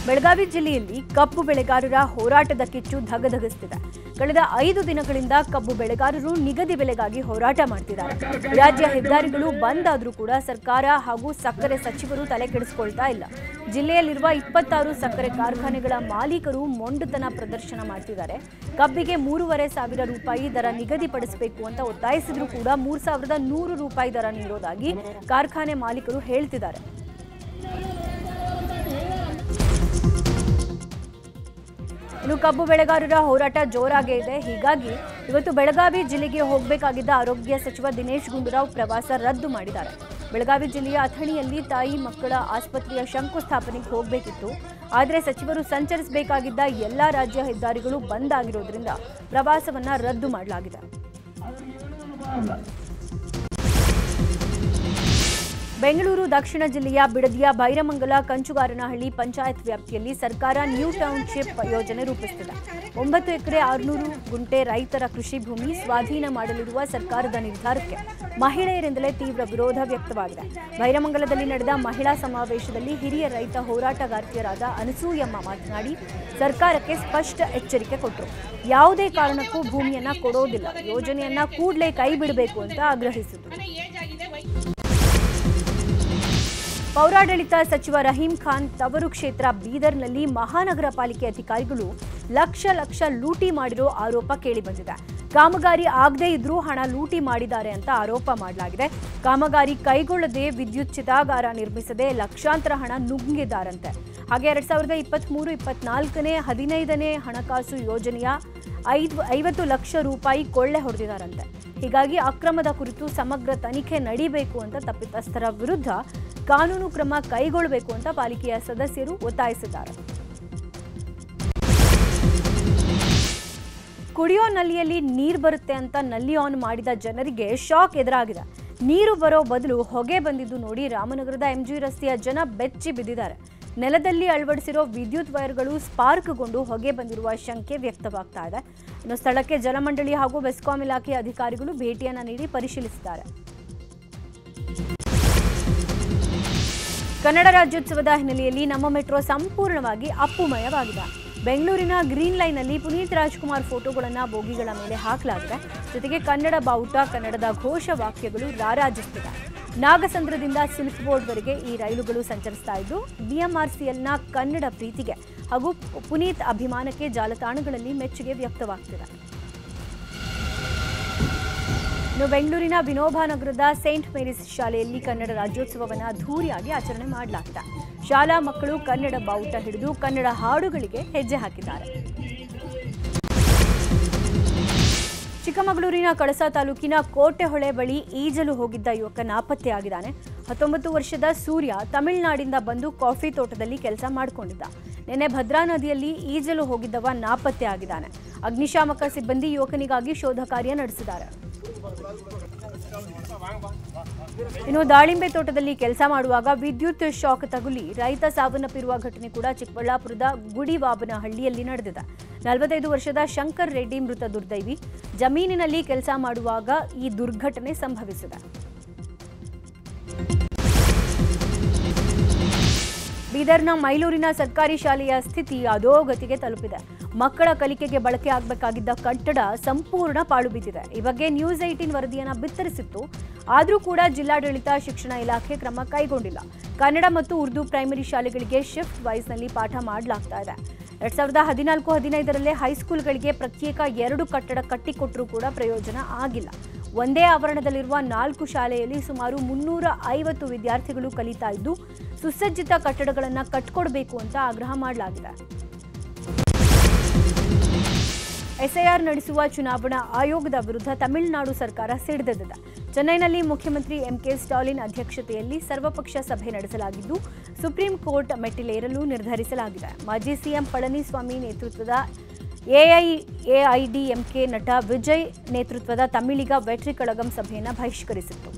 ಬೆಳಗಾವಿ ಜಿಲ್ಲೆಯಲ್ಲಿ ಕಬ್ಬು ಬೆಳೆಗಾರರ ಹೋರಾಟದ ಕಿಚ್ಚು ಧಗಧಗಿಸುತ್ತಿದೆ. ಕಳೆದ 5 ದಿನಗಳಿಂದ ಕಬ್ಬು ಬೆಳೆಗಾರರು ನಿಗದಿ ಬೆಲೆಗಾಗಿ ಹೋರಾಟ ಮಾಡ್ತಿದ್ದಾರೆ. ರಾಜ್ಯ ಹೆದ್ದಾರಿಗಳು ಬಂದ್ ಆದರೂ ಕೂಡ ಸರ್ಕಾರ ಹಾಗೂ ಸಕ್ಕರೆ ಸಚಿವರು ತಲೆ ಕೆಡಿಸಿಕೊಳ್ತಾ ಇಲ್ಲ. ಜಿಲ್ಲೆಯಲ್ಲಿರುವ 26 ಸಕ್ಕರೆ ಕಾರ್ಖಾನೆಗಳ ಮಾಲೀಕರು ಮೊಂಡುತನ ಪ್ರದರ್ಶನ ಮಾಡ್ತಿದ್ದಾರೆ. ಕಬ್ಬಿಗೆ 3,500 ರೂಪಾಯಿ ದರ ನಿಗದಿಪಡಿಸಬೇಕು ಅಂತ ಒತ್ತಾಯಿಸಿದ್ರು ಕೂಡ 3,100 ರೂಪಾಯಿ ದರ ನೀಡೋದಾಗಿ ಕಾರ್ಖಾನೆ ಮಾಲೀಕರು ಹೇಳ್ತಿದ್ದಾರೆ. ಇನ್ನು ಕಬ್ಬು ಬೆಳೆಗಾರರ ಹೋರಾಟ ಜೋರಾಗೇ ಇದೆ. ಹೀಗಾಗಿ ಇವತ್ತು ಬೆಳಗಾವಿ ಜಿಲ್ಲೆಗೆ ಹೋಗಬೇಕಾಗಿದ್ದ ಆರೋಗ್ಯ ಸಚಿವ ದಿನೇಶ್ ಗುಂಡೂರಾವ್ ಪ್ರವಾಸ ರದ್ದು ಮಾಡಿದ್ದಾರೆ. ಬೆಳಗಾವಿ ಜಿಲ್ಲೆಯ ಅಥಣಿಯಲ್ಲಿ ತಾಯಿ ಮಕ್ಕಳ ಆಸ್ಪತ್ರೆಯ ಶಂಕುಸ್ಥಾಪನೆಗೆ ಹೋಗಬೇಕಿತ್ತು. ಆದರೆ ಸಚಿವರು ಸಂಚರಿಸಬೇಕಾಗಿದ್ದ ಎಲ್ಲ ರಾಜ್ಯ ಹೆದ್ದಾರಿಗಳು ಬಂದ್ ಆಗಿರೋದ್ರಿಂದ ಪ್ರವಾಸವನ್ನ ರದ್ದು ಮಾಡಲಾಗಿದೆ. ಬೆಂಗಳೂರು ದಕ್ಷಿಣ ಜಿಲ್ಲೆಯ ಬಿಡದಿಯ ಬೈರಮಂಗಲ ಕಂಚುಗಾರನಹಳ್ಳಿ ಪಂಚಾಯತ್ ವ್ಯಾಪ್ತಿಯಲ್ಲಿ ಸರ್ಕಾರ ನ್ಯೂ ಟೌನ್ಶಿಪ್ ಯೋಜನೆ ರೂಪಿಸುತ್ತಿದೆ. 9 ಎಕರೆ 600 ಗುಂಟೆ ರೈತರ ಕೃಷಿ ಭೂಮಿ ಸ್ವಾಧೀನ ಮಾಡಲಿರುವ ಸರ್ಕಾರದ ನಿರ್ಧಾರಕ್ಕೆ ಮಹಿಳೆಯರಿಂದಲೇ ತೀವ್ರ ವಿರೋಧ ವ್ಯಕ್ತವಾಗಿದೆ. ಬೈರಮಂಗಲದಲ್ಲಿ ನಡೆದ ಮಹಿಳಾ ಸಮಾವೇಶದಲ್ಲಿ ಹಿರಿಯ ರೈತ ಹೋರಾಟಗಾರ್ತಿಯರಾದ ಅನಸೂಯಮ್ಮ ಮಾತನಾಡಿ ಸರ್ಕಾರಕ್ಕೆ ಸ್ಪಷ್ಟ ಎಚ್ಚರಿಕೆ ಕೊಟ್ಟರು. ಯಾವುದೇ ಕಾರಣಕ್ಕೂ ಭೂಮಿಯನ್ನ ಕೊಡೋದಿಲ್ಲ, ಯೋಜನೆಯನ್ನ ಕೂಡಲೇ ಕೈ ಬಿಡಬೇಕು ಅಂತ ಆಗ್ರಹಿಸಿದರು. ಪೌರಾಡಳಿತ ಸಚಿವ ರಹೀಂ ಖಾನ್ ತವರು ಕ್ಷೇತ್ರ ಬೀದರ್ನಲ್ಲಿ ಮಹಾನಗರ ಪಾಲಿಕೆ ಅಧಿಕಾರಿಗಳು ಲಕ್ಷ ಲೂಟಿ ಮಾಡಿರೋ ಆರೋಪ ಕೇಳಿಬಂದಿದೆ. ಕಾಮಗಾರಿ ಆಗದೇ ಇದ್ರೂ ಹಣ ಲೂಟಿ ಮಾಡಿದ್ದಾರೆ ಅಂತ ಆರೋಪ ಮಾಡಲಾಗಿದೆ. ಕಾಮಗಾರಿ ಕೈಗೊಳ್ಳದೆ ವಿದ್ಯುತ್ ಚಿತಾಗಾರ ನಿರ್ಮಿಸದೆ ಲಕ್ಷಾಂತರ ಹಣ ನುಂಗಿದ್ದಾರಂತೆ. ಹಾಗೆ 2023-24ನೇ 15ನೇ ಹಣಕಾಸು ಯೋಜನೆಯ 50 ಲಕ್ಷ ರೂಪಾಯಿ ಕೊಳ್ಳೆ ಹೊಡೆದಿದ್ದಾರಂತೆ. ಹೀಗಾಗಿ ಅಕ್ರಮದ ಕುರಿತು ಸಮಗ್ರ ತನಿಖೆ ನಡೀಬೇಕು ಅಂತ ತಪ್ಪಿತಸ್ಥರ ವಿರುದ್ಧ ಕಾನೂನು ಕ್ರಮ ಕೈಗೊಳ್ಳಬೇಕು ಅಂತ ಪಾಲಿಕೆಯ ಸದಸ್ಯರು ಒತ್ತಾಯಿಸಿದ್ದಾರೆ. ಕುಡಿಯೋ ನಲ್ಲಿಯಲ್ಲಿ ನೀರು ಬರುತ್ತೆ ಅಂತ ನಲ್ಲಿ ಆನ್ ಮಾಡಿದ ಜನರಿಗೆ ಶಾಕ್ ಎದುರಾಗಿದೆ. ನೀರು ಬರೋ ಬದಲು ಹೊಗೆ ಬಂದಿದ್ದು ನೋಡಿ ರಾಮನಗರದ ಎಂಜಿ ರಸ್ತೆಯ ಜನ ಬೆಚ್ಚಿ ಬಿದ್ದಿದ್ದಾರೆ. ನೆಲದಲ್ಲಿ ಅಳವಡಿಸಿರೋ ವಿದ್ಯುತ್ ವೈರ್ಗಳು ಸ್ಪಾರ್ಕ್ಗೊಂಡು ಹೊಗೆ ಬಂದಿರುವ ಶಂಕೆ ವ್ಯಕ್ತವಾಗ್ತಾ ಇದೆ. ಇನ್ನು ಸ್ಥಳಕ್ಕೆ ಜಲಮಂಡಳಿ ಹಾಗೂ ಬೆಸ್ಕಾಂ ಇಲಾಖೆ ಅಧಿಕಾರಿಗಳು ಭೇಟಿಯನ್ನ ನೀಡಿ ಪರಿಶೀಲಿಸಿದ್ದಾರೆ. ಕನ್ನಡ ರಾಜ್ಯೋತ್ಸವದ ಹಿನ್ನೆಲೆಯಲ್ಲಿ ನಮ್ಮ ಮೆಟ್ರೋ ಸಂಪೂರ್ಣವಾಗಿ ಅಪ್ಪುಮಯವಾಗಿದೆ. ಬೆಂಗಳೂರಿನ ಗ್ರೀನ್ ಲೈನ್ನಲ್ಲಿ ಪುನೀತ್ ರಾಜ್ಕುಮಾರ್ ಫೋಟೋಗಳನ್ನು ಬೋಗಿಗಳ ಮೇಲೆ ಹಾಕಲಾಗಿದೆ. ಜೊತೆಗೆ ಕನ್ನಡ ಬಾವುಟ, ಕನ್ನಡದ ಘೋಷ ವಾಕ್ಯಗಳು ರಾರಾಜಿಸುತ್ತಿದೆ. ನಾಗಸಂದ್ರದಿಂದ ಸಿಲ್ಕ್ ಬೋರ್ಡ್ವರೆಗೆ ಈ ರೈಲುಗಳು ಸಂಚರಿಸ್ತಾ ಇದ್ದು ಬಿಎಂಆರ್ಸಿಎಲ್ನ ಕನ್ನಡ ಪ್ರೀತಿಗೆ ಹಾಗೂ ಪುನೀತ್ ಅಭಿಮಾನಕ್ಕೆ ಜಾಲತಾಣಗಳಲ್ಲಿ ಮೆಚ್ಚುಗೆ ವ್ಯಕ್ತವಾಗ್ತಿದೆ. ಇನ್ನು ಬೆಂಗಳೂರಿನ ವಿನೋಬಾ ನಗರದ ಸೇಂಟ್ ಮೇರಿಸ್ ಶಾಲೆಯಲ್ಲಿ ಕನ್ನಡ ರಾಜ್ಯೋತ್ಸವವನ್ನು ಅದ್ಧೂರಿಯಾಗಿ ಆಚರಣೆ ಮಾಡಲಾಗಿದೆ. ಶಾಲಾ ಮಕ್ಕಳು ಕನ್ನಡ ಬಾವುಟ ಹಿಡಿದು ಕನ್ನಡ ಹಾಡುಗಳಿಗೆ ಹೆಜ್ಜೆ ಹಾಕಿದ್ದಾರೆ. ಚಿಕ್ಕಮಗಳೂರಿನ ಕಳಸಾ ತಾಲೂಕಿನ ಕೋಟೆಹೊಳೆ ಬಳಿ ಈಜಲು ಹೋಗಿದ್ದ ಯುವಕ ನಾಪತ್ತೆಯಾಗಿದ್ದಾನೆ. 19 ವರ್ಷದ ಸೂರ್ಯ ತಮಿಳುನಾಡಿಂದ ಬಂದು ಕಾಫಿ ತೋಟದಲ್ಲಿ ಕೆಲಸ ಮಾಡಿಕೊಂಡಿದ್ದ. ನಿನ್ನೆ ಭದ್ರಾ ನದಿಯಲ್ಲಿ ಈಜಲು ಹೋಗಿದ್ದವ ನಾಪತ್ತೆಯಾಗಿದ್ದಾನೆ. ಅಗ್ನಿಶಾಮಕ ಸಿಬ್ಬಂದಿ ಯುವಕನಿಗಾಗಿ ಶೋಧ ಕಾರ್ಯ ನಡೆಸಿದ್ದಾರೆ. ಇನ್ನು ದಾಳಿಂಬೆ ತೋಟದಲ್ಲಿ ಕೆಲಸ ಮಾಡುವಾಗ ವಿದ್ಯುತ್ ಶಾಕ್ ತಗುಲಿ ರೈತ ಸಾವನ್ನಪ್ಪಿರುವ ಘಟನೆ ಕೂಡ ಚಿಕ್ಕಬಳ್ಳಾಪುರದ ಗುಡಿವಾಬನಹಳ್ಳಿಯಲ್ಲಿ ನಡೆದಿದೆ. 45 ವರ್ಷದ ಶಂಕರ್ ರೆಡ್ಡಿ ಮೃತ ದುರ್ದೈವಿ. ಜಮೀನಿನಲ್ಲಿ ಕೆಲಸ ಮಾಡುವಾಗ ಈ ದುರ್ಘಟನೆ ಸಂಭವಿಸಿದೆ. ಬೀದರ್ನ ಮೈಲೂರಿನ ಸರ್ಕಾರಿ ಶಾಲೆಯ ಸ್ಥಿತಿ ಅಧೋಗತಿಗೆ ತಲುಪಿದೆ. ಮಕ್ಕಳ ಕಲಿಕೆಗೆ ಬಳಕೆ ಆಗಬೇಕಾಗಿದ್ದ ಕಟ್ಟಡ ಸಂಪೂರ್ಣ ಪಾಳು ಬಿದ್ದಿದೆ. ಈ ಬಗ್ಗೆ ನ್ಯೂಸ್ 18 ವರದಿಯನ್ನು ಬಿತ್ತರಿಸಿತ್ತು. ಆದರೂ ಕೂಡ ಜಿಲ್ಲಾಡಳಿತ, ಶಿಕ್ಷಣ ಇಲಾಖೆ ಕ್ರಮ ಕೈಗೊಂಡಿಲ್ಲ. ಕನ್ನಡ ಮತ್ತು ಉರ್ದು ಪ್ರೈಮರಿ ಶಾಲೆಗಳಿಗೆ ಶಿಫ್ಟ್ ವೈಸ್ನಲ್ಲಿ ಪಾಠ ಮಾಡಲಾಗ್ತಾ ಇದೆ. 2014-15ರಲ್ಲಿ ಹೈಸ್ಕೂಲ್ಗಳಿಗೆ ಪ್ರತ್ಯೇಕ 2 ಕಟ್ಟಡ ಕಟ್ಟಿಕೊಟ್ಟರೂ ಕೂಡ ಪ್ರಯೋಜನ ಆಗಿಲ್ಲ. ಒಂದೇ ಆವರಣದಲ್ಲಿರುವ 4 ಶಾಲೆಯಲ್ಲಿ ಸುಮಾರು 350 ವಿದ್ಯಾರ್ಥಿಗಳು ಕಲಿತಾ ಇದ್ದು, ಸುಸಜ್ಜಿತ ಕಟ್ಟಡಗಳನ್ನು ಕಟ್ಟಿಕೊಡಬೇಕು ಅಂತ ಆಗ್ರಹ ಮಾಡಲಾಗಿದೆ. ಎಸ್ಐಆರ್ ನಡೆಸುವ ಚುನಾವಣಾ ಆಯೋಗದ ವಿರುದ್ಧ ತಮಿಳುನಾಡು ಸರ್ಕಾರ ಸಿಡಿದೆದ್ದಿದೆ. ಚೆನ್ನೈನಲ್ಲಿ ಮುಖ್ಯಮಂತ್ರಿ ಎಂಕೆ ಸ್ಟಾಲಿನ್ ಅಧ್ಯಕ್ಷತೆಯಲ್ಲಿ ಸರ್ವಪಕ್ಷ ಸಭೆ ನಡೆಸಲಾಗಿದ್ದು, ಸುಪ್ರೀಂ ಕೋರ್ಟ್ ಮೆಟ್ಟಿಲೇರಲು ನಿರ್ಧರಿಸಲಾಗಿದೆ. ಮಾಜಿ ಸಿಎಂ ಪಳನಿಸ್ವಾಮಿ ನೇತೃತ್ವದ ಎಐಎಐಡಿಎಂಕೆ ನಟ ವಿಜಯ್ ನೇತೃತ್ವದ ತಮಿಳಿಗ ವೆಟ್ರಿ ಕಳಗಂ ಸಭೆಯನ್ನು ಬಹಿಷ್ಕರಿಸಿತ್ತು.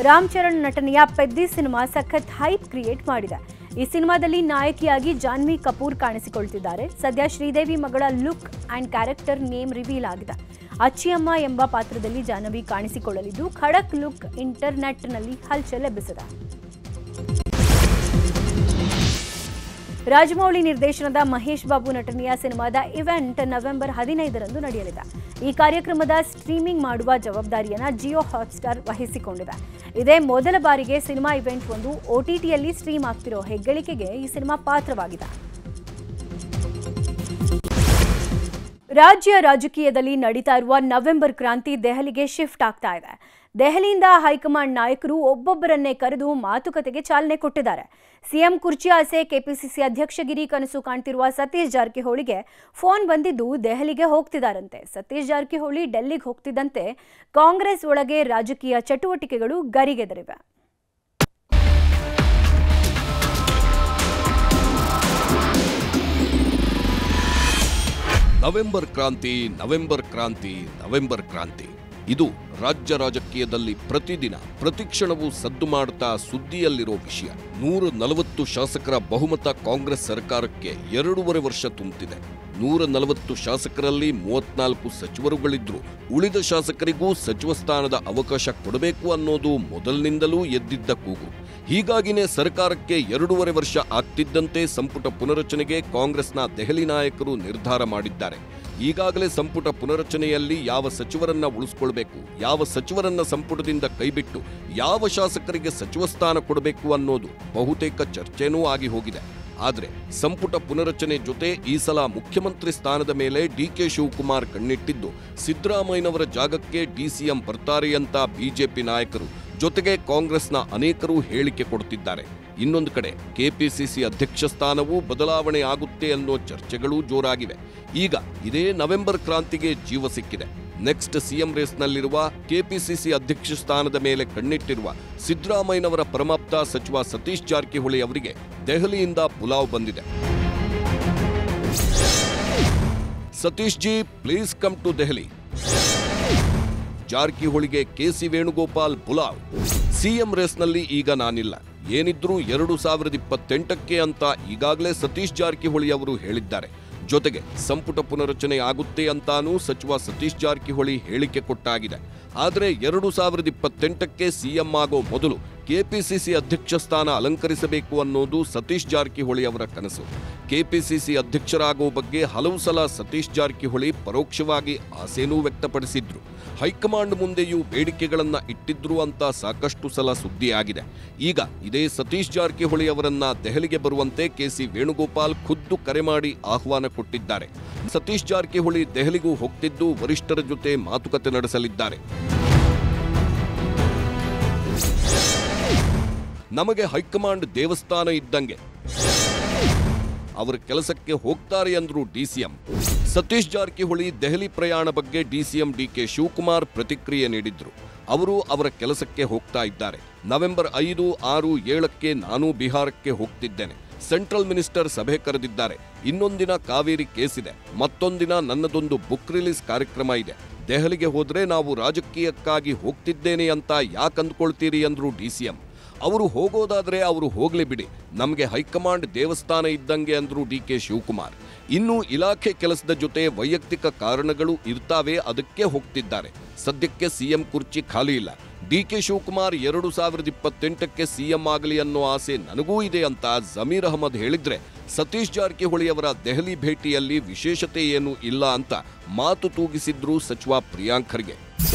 ರಾಮ್ ಚರಣ್ ನಟನೆಯ ಪೆದ್ದಿ ಸಿನಿಮಾ ಸಖತ್ ಹೈಪ್ ಕ್ರಿಯೇಟ್ ಮಾಡಿದೆ. ಈ ಸಿನಿಮಾದಲ್ಲಿ ನಾಯಕಿಯಾಗಿ ಜಾನ್ವಿ ಕಪೂರ್ ಕಾಣಿಸಿಕೊಳ್ತಿದ್ದಾರೆ. ಸದ್ಯ ಶ್ರೀದೇವಿ ಮಗಳ look and character name reveal ಆಗಿದೆ. ಅಚ್ಚಿಯಮ್ಮ ಎಂಬ ಪಾತ್ರದಲ್ಲಿ ಜಾಹ್ನವಿ ಕಾಣಿಸಿಕೊಳ್ಳಲಿದ್ದು, ಖಡಕ್ ಲುಕ್ ಇಂಟರ್ನೆಟ್ನಲ್ಲಿ ಹಲ್ಚಲ್ ಎಬ್ಬಿಸಿದೆ. ರಾಜಮೌಳಿ ನಿರ್ದೇಶನದ ಮಹೇಶ್ ಬಾಬು ನಟನೆಯ ಸಿನಿಮಾದ ಇವೆಂಟ್ ನವೆಂಬರ್ 15ರಂದು ನಡೆಯಲಿದೆ. ಈ ಕಾರ್ಯಕ್ರಮದ ಸ್ಟ್ರೀಮಿಂಗ್ ಮಾಡುವ ಜವಾಬ್ದಾರಿಯನ್ನು ಜಿಯೋ ಹಾಟ್ಸ್ಟಾರ್ ವಹಿಸಿಕೊಂಡಿದೆ. ಇದೇ ಮೊದಲ ಬಾರಿಗೆ ಸಿನಿಮಾ ಇವೆಂಟ್ ಒಂದು OTTಯಲ್ಲಿ ಸ್ಟ್ರೀಮ್ ಆಗ್ತಿರೋ ಹೆಗ್ಗಳಿಕೆಗೆ ಈ ಸಿನಿಮಾ ಪಾತ್ರವಾಗಿದೆ. ರಾಜ್ಯ ರಾಜಕೀಯದಲ್ಲಿ ನಡೀತಾ ಇರುವ ನವೆಂಬರ್ ಕ್ರಾಂತಿ ದೆಹಲಿಗೆ ಶಿಫ್ಟ್ ಆಗ್ತಾ ಇದೆ. ದೆಹಲಿಯಿಂದ ಹೈಕಮಾಂಡ್ ನಾಯಕರು ಒಬ್ಬೊಬ್ಬರನ್ನೇ ಕರೆದು ಮಾತುಕತೆಗೆ ಚಾಲನೆ ಕೊಟ್ಟಿದ್ದಾರೆ. ಸಿಎಂ ಕುರ್ಚಿ ಆಸೆ ಕೆಪಿಸಿಸಿ ಅಧ್ಯಕ್ಷಗಿರಿ ಕನಸು ಕಾಣ್ತಿರುವ ಸತೀಶ್ ಜಾರಕಿಹೊಳಿಗೆ ಫೋನ್ ಬಂದಿದ್ದು ದೆಹಲಿಗೆ ಹೋಗ್ತಿದ್ದಾರಂತೆ. ಸತೀಶ್ ಜಾರಕಿಹೊಳಿ ಡೆಲ್ಲಿಗೆ ಹೋಗ್ತಿದ್ದಂತೆ ಕಾಂಗ್ರೆಸ್ ಒಳಗೆ ರಾಜಕೀಯ ಚಟುವಟಿಕೆಗಳು ಗರಿಗೆದರಿವೆ. ನವೆಂಬರ್ ಕ್ರಾಂತಿ, ನವೆಂಬರ್ ಕ್ರಾಂತಿ, ನವೆಂಬರ್ ಕ್ರಾಂತಿ. ಇದು ರಾಜ್ಯ ರಾಜಕೀಯದಲ್ಲಿ ಪ್ರತಿದಿನ ಪ್ರತಿಕ್ಷಣವೂ ಸದ್ದು ಮಾಡುತ್ತಾ ಸುದ್ದಿಯಲ್ಲಿರೋ ವಿಷಯ. 140 ಶಾಸಕರ ಬಹುಮತ ಕಾಂಗ್ರೆಸ್ ಸರ್ಕಾರಕ್ಕೆ 2.5 ವರ್ಷ ತುಂಬುತ್ತಿದೆ. 140 ಶಾಸಕರಲ್ಲಿ 34 ಸಚಿವರುಗಳಿದ್ರು. ಉಳಿದ ಶಾಸಕರಿಗೂ ಸಚಿವ ಸ್ಥಾನದ ಅವಕಾಶ ಕೊಡಬೇಕು ಅನ್ನೋದು ಮೊದಲಿನಿಂದಲೂ ಎದ್ದಿದ್ದ ಕೂಗು. ಹೀಗಾಗಿನೇ ಸರ್ಕಾರಕ್ಕೆ 2.5 ವರ್ಷ ಆಗ್ತಿದ್ದಂತೆ ಸಂಪುಟ ಪುನರಚನೆಗೆ ಕಾಂಗ್ರೆಸ್ನ ದೆಹಲಿ ನಾಯಕರು ನಿರ್ಧಾರ ಮಾಡಿದ್ದಾರೆ. ಈಗಾಗಲೇ ಸಂಪುಟ ಪುನರಚನೆಯಲ್ಲಿ ಯಾವ ಸಚಿವರನ್ನ ಉಳಿಸ್ಕೊಳ್ಬೇಕು, ಯಾವ ಸಚಿವರನ್ನ ಸಂಪುಟದಿಂದ ಕೈಬಿಟ್ಟು ಯಾವ ಶಾಸಕರಿಗೆ ಸಚಿವ ಸ್ಥಾನ ಕೊಡಬೇಕು ಅನ್ನೋದು ಬಹುತೇಕ ಚರ್ಚೆನೂ ಆಗಿ ಹೋಗಿದೆ. ಆದರೆ ಸಂಪುಟ ಪುನರಚನೆ ಜೊತೆ ಈ ಸಲ ಮುಖ್ಯಮಂತ್ರಿ ಸ್ಥಾನದ ಮೇಲೆ ಡಿಕೆ ಶಿವಕುಮಾರ್ ಕಣ್ಣಿಟ್ಟಿದ್ದು, ಸಿದ್ದರಾಮಯ್ಯನವರ ಜಾಗಕ್ಕೆ ಡಿಸಿಎಂ ಬರ್ತಾರೆ ಅಂತ ಬಿಜೆಪಿ ನಾಯಕರು ಜೊತೆಗೆ ಕಾಂಗ್ರೆಸ್ನ ಅನೇಕರು ಹೇಳಿಕೆ ಕೊಡುತ್ತಿದ್ದಾರೆ. ಇನ್ನೊಂದು ಕಡೆ ಕೆಪಿಸಿಸಿ ಅಧ್ಯಕ್ಷ ಸ್ಥಾನವೂ ಬದಲಾವಣೆ ಆಗುತ್ತೆ ಅನ್ನೋ ಚರ್ಚೆಗಳೂ ಜೋರಾಗಿವೆ. ಈಗ ಇದೇ ನವೆಂಬರ್ ಕ್ರಾಂತಿಗೆ ಜೀವ ಸಿಕ್ಕಿದೆ. ನೆಕ್ಸ್ಟ್ ಸಿಎಂ ರೇಸ್ನಲ್ಲಿರುವ ಕೆಪಿಸಿಸಿ ಅಧ್ಯಕ್ಷ ಸ್ಥಾನದ ಮೇಲೆ ಕಣ್ಣಿಟ್ಟಿರುವ ಸಿದ್ದರಾಮಯ್ಯನವರ ಪರಮಾಪ್ತ ಸಚಿವ ಸತೀಶ್ ಜಾರಕಿಹೊಳಿ ಅವರಿಗೆ ದೆಹಲಿಯಿಂದ ಪುಲಾವ್ ಬಂದಿದೆ. Satish ji, please come to Delhi. ಜಾರಕಿಹೊಳಿಗೆ ಕೆಸಿ ವೇಣುಗೋಪಾಲ್ ಪುಲಾವ್. ಸಿಎಂ ರೇಸ್ನಲ್ಲಿ ಈಗ ನಾನಿಲ್ಲ, ಏನಿದ್ರೂ 2028ಕ್ಕೆ ಅಂತ ಈಗಾಗಲೇ ಸತೀಶ್ ಜಾರಕಿಹೊಳಿ ಅವರು ಹೇಳಿದ್ದಾರೆ. ಜೊತೆಗೆ ಸಂಪುಟ ಪುನರಚನೆ ಆಗುತ್ತೆ ಅಂತಾನೂ ಸಚಿವ ಸತೀಶ್ ಜಾರಕಿಹೊಳಿ ಹೇಳಿಕೆ ಕೊಟ್ಟಾಗಿದೆ. ಆದರೆ 2028ಕ್ಕೆ ಸಿಎಂ ಆಗೋ ಮೊದಲು ಕೆಪಿಸಿಸಿ ಅಧ್ಯಕ್ಷ ಸ್ಥಾನ ಅಲಂಕರಿಸಬೇಕು ಅನ್ನೋದು ಸತೀಶ್ ಜಾರಕಿಹೊಳಿ ಅವರ ಕನಸು. ಕೆಪಿಸಿಸಿ ಅಧ್ಯಕ್ಷರಾಗೋ ಬಗ್ಗೆ ಹಲವು ಸಲ ಸತೀಶ್ ಜಾರಕಿಹೊಳಿ ಪರೋಕ್ಷವಾಗಿ ಆಸೆನೂ ವ್ಯಕ್ತಪಡಿಸಿದ್ರು. ಹೈಕಮಾಂಡ್ ಮುಂದೆಯೂ ಬೇಡಿಕೆಗಳನ್ನ ಇಟ್ಟಿದ್ರು ಅಂತ ಸಾಕಷ್ಟು ಸಲ ಸುದ್ದಿಯಾಗಿದೆ. ಈಗ ಇದೇ ಸತೀಶ್ ಜಾರಕಿಹೊಳಿ ಅವರನ್ನ ದೆಹಲಿಗೆ ಬರುವಂತೆ ಕೆಸಿ ವೇಣುಗೋಪಾಲ್ ಖುದ್ದು ಕರೆ ಮಾಡಿ ಆಹ್ವಾನ ಕೊಟ್ಟಿದ್ದಾರೆ. ಸತೀಶ್ ಜಾರಕಿಹೊಳಿ ದೆಹಲಿಗೂ ಹೋಗ್ತಿದ್ದು ವರಿಷ್ಠರ ಜೊತೆ ಮಾತುಕತೆ ನಡೆಸಲಿದ್ದಾರೆ. ನಮಗೆ ಹೈಕಮಾಂಡ್ ದೇವಸ್ಥಾನ ಇದ್ದಂಗೆ, ಅವರ ಕೆಲಸಕ್ಕೆ ಹೋಗ್ತಾರೆ ಅಂದ್ರು ಡಿಸಿಎಂ. ಸತೀಶ್ ಜಾರಕಿಹೊಳಿ ದೆಹಲಿ ಪ್ರಯಾಣ ಬಗ್ಗೆ ಡಿಸಿಎಂ ಡಿಕೆ ಶಿವಕುಮಾರ್ ಪ್ರತಿಕ್ರಿಯೆ ನೀಡಿದ್ರು. ಅವರು ಅವರ ಕೆಲಸಕ್ಕೆ ಹೋಗ್ತಾ ಇದ್ದಾರೆ. ನವೆಂಬರ್ 5, 6, 7ಕ್ಕೆ ನಾನು ಬಿಹಾರಕ್ಕೆ ಹೋಗ್ತಿದ್ದೇನೆ. ಸೆಂಟ್ರಲ್ ಮಿನಿಸ್ಟರ್ ಸಭೆ ಕರೆದಿದ್ದಾರೆ. ಇನ್ನೊಂದಿನ ಕಾವೇರಿ ಕೇಸ್ ಇದೆ. ಮತ್ತೊಂದಿನ ನನ್ನದೊಂದು ಬುಕ್ ರಿಲೀಸ್ ಕಾರ್ಯಕ್ರಮ ಇದೆ. ದೆಹಲಿಗೆ ಹೋದ್ರೆ ನಾವು ರಾಜಕೀಯಕ್ಕಾಗಿ ಹೋಗ್ತಿದ್ದೇನೆ ಅಂತ ಯಾಕೆ ಅಂದ್ಕೊಳ್ತೀರಿ ಅಂದ್ರು ಡಿಸಿಎಂ. ಅವರು ಹೋಗೋದಾದ್ರೆ ಅವರು ಹೋಗ್ಲಿ ಬಿಡಿ, ನಮಗೆ ಹೈಕಮಾಂಡ್ ದೇವಸ್ಥಾನ ಇದ್ದಂಗೆ ಅಂದ್ರು ಡಿಕೆ ಶಿವಕುಮಾರ್. ಇನ್ನು ಇಲಾಖೆ ಕೆಲಸದ ಜೊತೆ ವೈಯಕ್ತಿಕ ಕಾರಣಗಳು ಇರ್ತಾವೆ, ಅದಕ್ಕೆ ಹೋಗ್ತಿದ್ದಾರೆ. ಸದ್ಯಕ್ಕೆ ಸಿಎಂ ಕುರ್ಚಿ ಖಾಲಿ ಇಲ್ಲ. ಡಿಕೆ ಶಿವಕುಮಾರ್ 2028ಕ್ಕೆ ಸಿಎಂ ಆಗಲಿ ಅನ್ನೋ ಆಸೆ ನನಗೂ ಇದೆ ಅಂತ ಜಮೀರ್ ಅಹಮದ್ ಹೇಳಿದ್ರೆ, ಸತೀಶ್ ಜಾರಕಿಹೊಳಿ ಅವರ ದೆಹಲಿ ಭೇಟಿಯಲ್ಲಿ ವಿಶೇಷತೆ ಏನೂ ಇಲ್ಲ ಅಂತ ಮಾತು ತೂಗಿಸಿದ್ರು ಸಚಿವ ಪ್ರಿಯಾಂಕ್ ಖರ್ಗೆ.